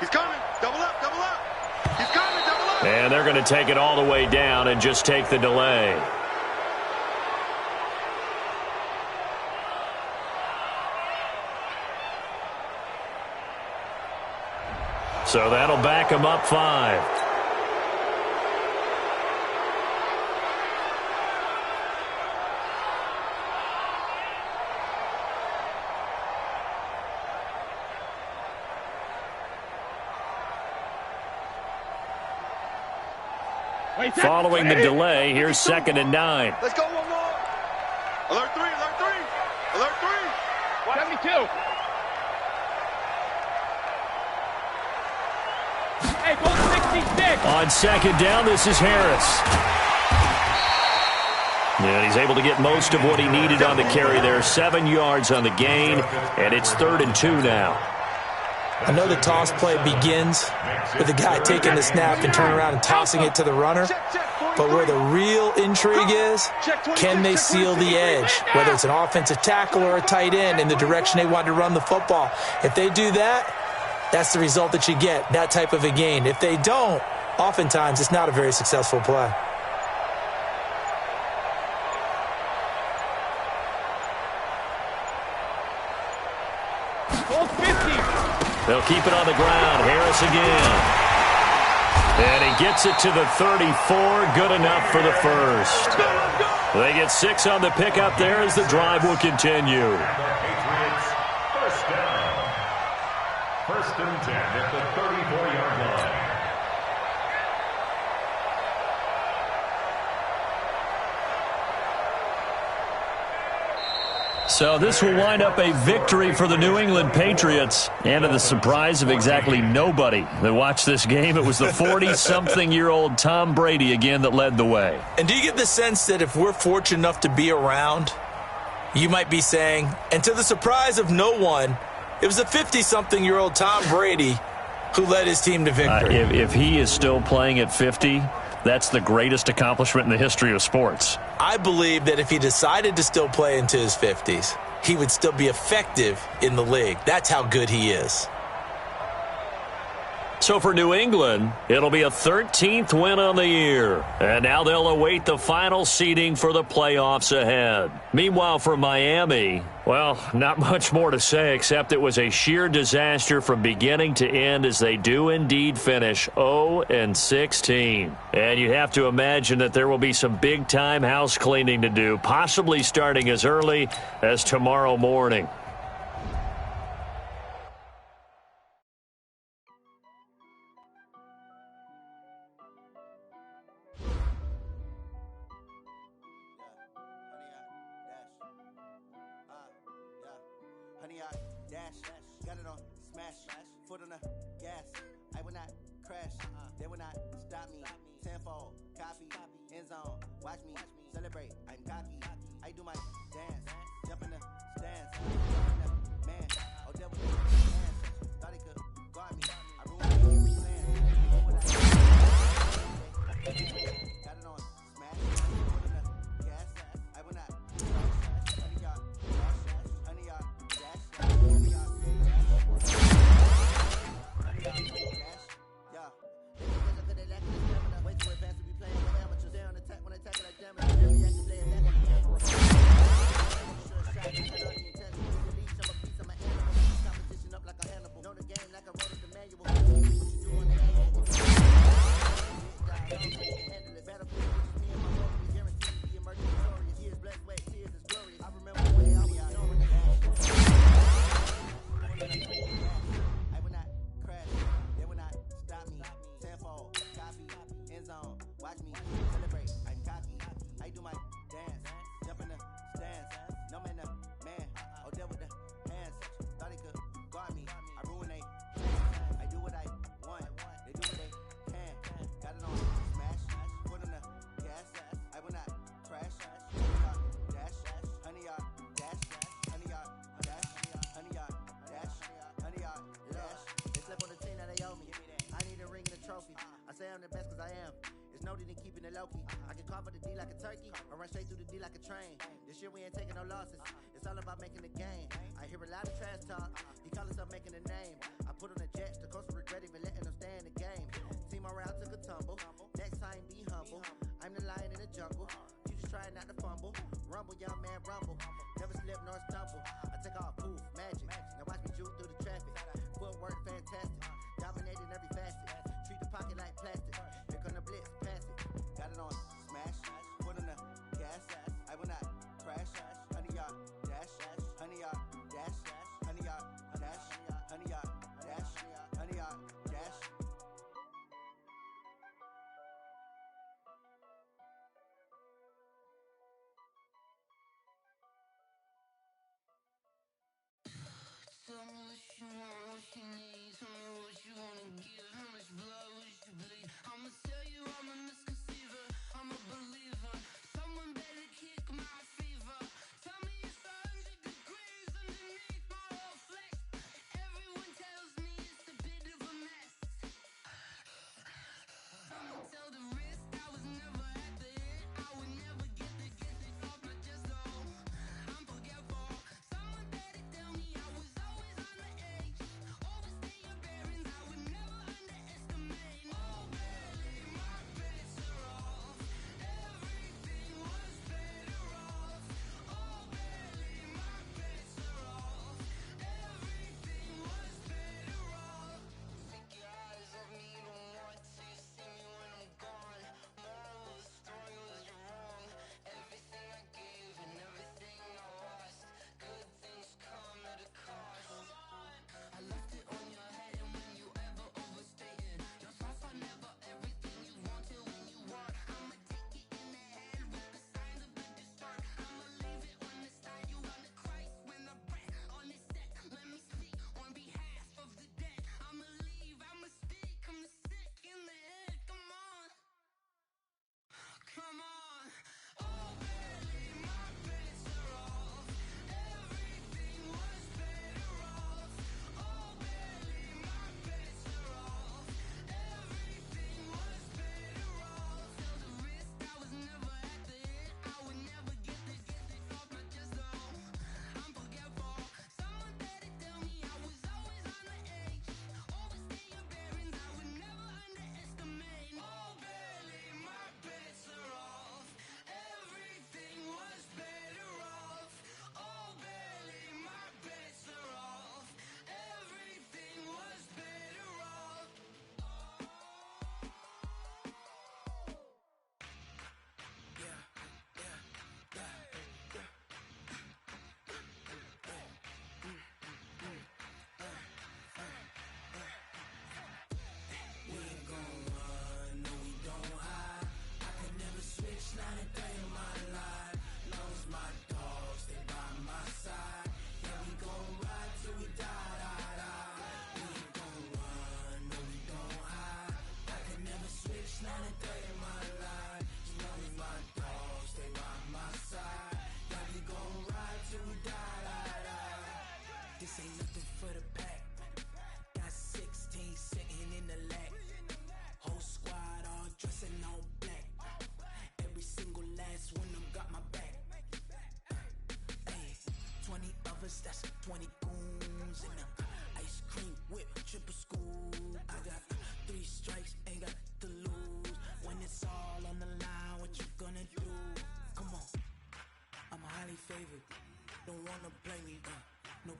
He's coming. Double up, double up. He's coming, double up. And they're going to take it all the way down and just take the delay. So that'll back them up 5. Following the delay, here's 2nd and 9. Let's go one more. Alert 3, alert 3. Alert 3. 72. Hey, go 66. On 2nd down, this is Harris. And he's able to get most of what he needed on the carry there. 7 yards on the gain, and it's 3rd and 2 now. I know the toss play begins with the guy taking the snap and turning around and tossing it to the runner. But where the real intrigue is, can they seal the edge? Whether it's an offensive tackle or a tight end in the direction they want to run the football. If they do that, that's the result that you get, that type of a gain. If they don't, oftentimes it's not a very successful play. They'll keep it on the ground. Harris again. And he gets it to the 34. Good enough for the first. They get 6 on the pickup there as the drive will continue. Patriots, first down. 1st and 10 at the 34-yard line. So this will wind up a victory for the New England Patriots. And to the surprise of exactly nobody that watched this game, it was the 40-something-year-old Tom Brady again that led the way. And do you get the sense that if we're fortunate enough to be around, you might be saying, and to the surprise of no one, it was a 50-something-year-old Tom Brady who led his team to victory. If he is still playing at 50, that's the greatest accomplishment in the history of sports. I believe that if he decided to still play into his 50s, he would still be effective in the league. That's how good he is. So for New England, it'll be a 13th win on the year. And now they'll await the final seeding for the playoffs ahead. Meanwhile, for Miami, well, not much more to say except it was a sheer disaster from beginning to end as they do indeed finish 0-16. And you have to imagine that there will be some big-time house cleaning to do, possibly starting as early as tomorrow morning. Watch me celebrate, I'm cocky. I do my dance, jump in the stands. Man, oh, devil, dance. Thought he could guard me. I ruined the plan. Got it on smash, put in the gas. I will not crash. 100 yard dash, 100 yard dash, 100 yard dash. Yeah. Way too advanced to be playing with amateurs. They on attack when they tackle like damage. Every action play attack on the camera. Sure shot, I got all the intentions. With the leash, I'm a beast, I'm an animal. Competition up like a Hannibal. Know the game like I wrote it the manual. What you do on the annual. Handle it. Battlefield, which is me and my homie. We guarantee to be emerging victorious. Years blessed, wait, tears is glorious. I remember the way I was ignoring the dash. I will not crash. They will not stop me. Tenfold, copy, end zone. Watch me celebrate. I'm cocky. I do my dance, jump in the stands. No man, man. Oh, there with the hands. Thought he could guard me. I ruin they plans. I do what I want. They do what they can. Got it on smash. Put on the gas. I will not crash. 100 yard dash. 100 yard dash. 100 yard dash. 100 yard dash. 100 yard dash. They slept on the team that they owe me. I need a ring and a trophy. I say I'm the best because I am. It's noted in keeping it low-key. I can carve for the D like a turkey or run straight through the D like a train. This year we ain't taking no losses. It's all about making the game. I hear a lot of trash talk. He call himself making a name. I put on the Jets. The coach regret even letting them stay in the game. Team morale took a tumble. Next time be humble. I'm the lion in the jungle. You just trying not to fumble. Rumble, young man, rumble. Never slip nor stumble. I take off, poof, magic. Now watch me juke through the traffic. Footwork fantastic. Dominating every facet. Treat the pocket like plastic. Here come the blitz, pass it. Got it on smash. Put on the gas. I will not crash. 100 yard dash. 100 yard dash. 100 yard dash. 100 yard dash. 100 yard dash. Tell me what you want, what you need. Tell me what you wanna give. How much blood would you bleed? I'ma tell you I'm a misconceiver. I'm a believer. Someone better kick my fever. Tell me it's 100 degrees underneath my whole flesh. Everyone tells me it's a bit of a mess. I'ma tell the risk I was never at the hit. I would never get it off my chest. No, I'm forgetful. Someone better tell me I was always on the edge.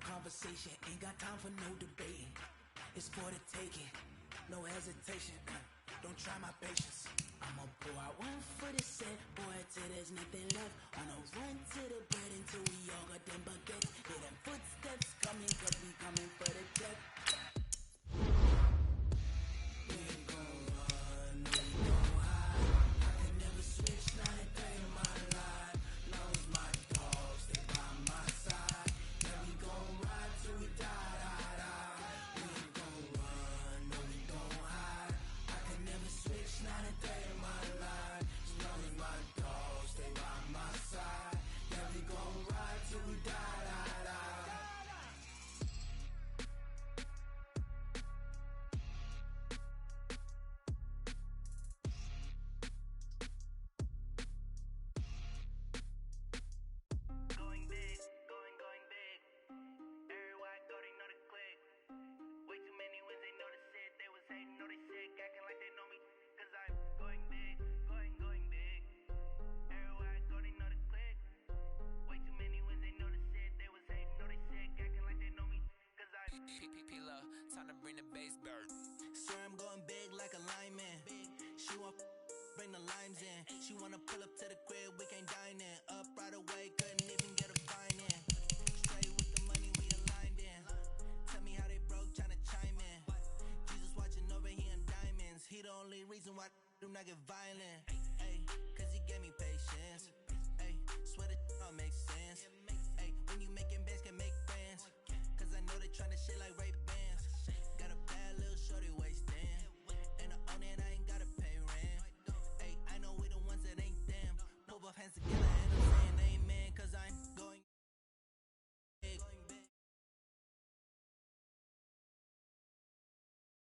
conversation, ain't got time for no debating. It's for the taking, no hesitation. Don't try my patience. I'ma pour out one for the set, boy, till there's nothing left. On a run to the bread until we all got them baguettes. Hear them footsteps coming, cause we coming for the death. We ain't gon' run, no, we gon' hide. I can never switch, not a day in my life. Long as my dogs, they by my side. Yeah, we gon' ride till we die, die, die. We ain't gon' run, no, we gon' hide. I can never switch, not a day in my life. As long as my dogs, they by my side. Yeah, we gon' ride till we die, die, die. Going big, going big. Everywhere I go, they know the click. Way too many wins, they know the shit. They was hating, know they sick, acting like they know me. Cause I'm going big, going big. Everywhere I go, they know the click. Way too many wins, they know the shit. They was hating, know they sick, acting like they know me. Cause I'm P-P-P-Lo, time to bring the bass bird. Swear I'm going big like a lineman. She want bring the limes in. She wanna pull up to the crib, we can't dine in. Up right away, couldn't even get a fine in. Straight with the money, we aligned in. Tell me how they broke, tryna chime in. Jesus watching over, he in diamonds. He the only reason why do not get violent. Ay, cause he gave me patience. Ay, swear that all makes sense. Ay, when you making bands, can make friends. Cause I know they tryna shit like Ray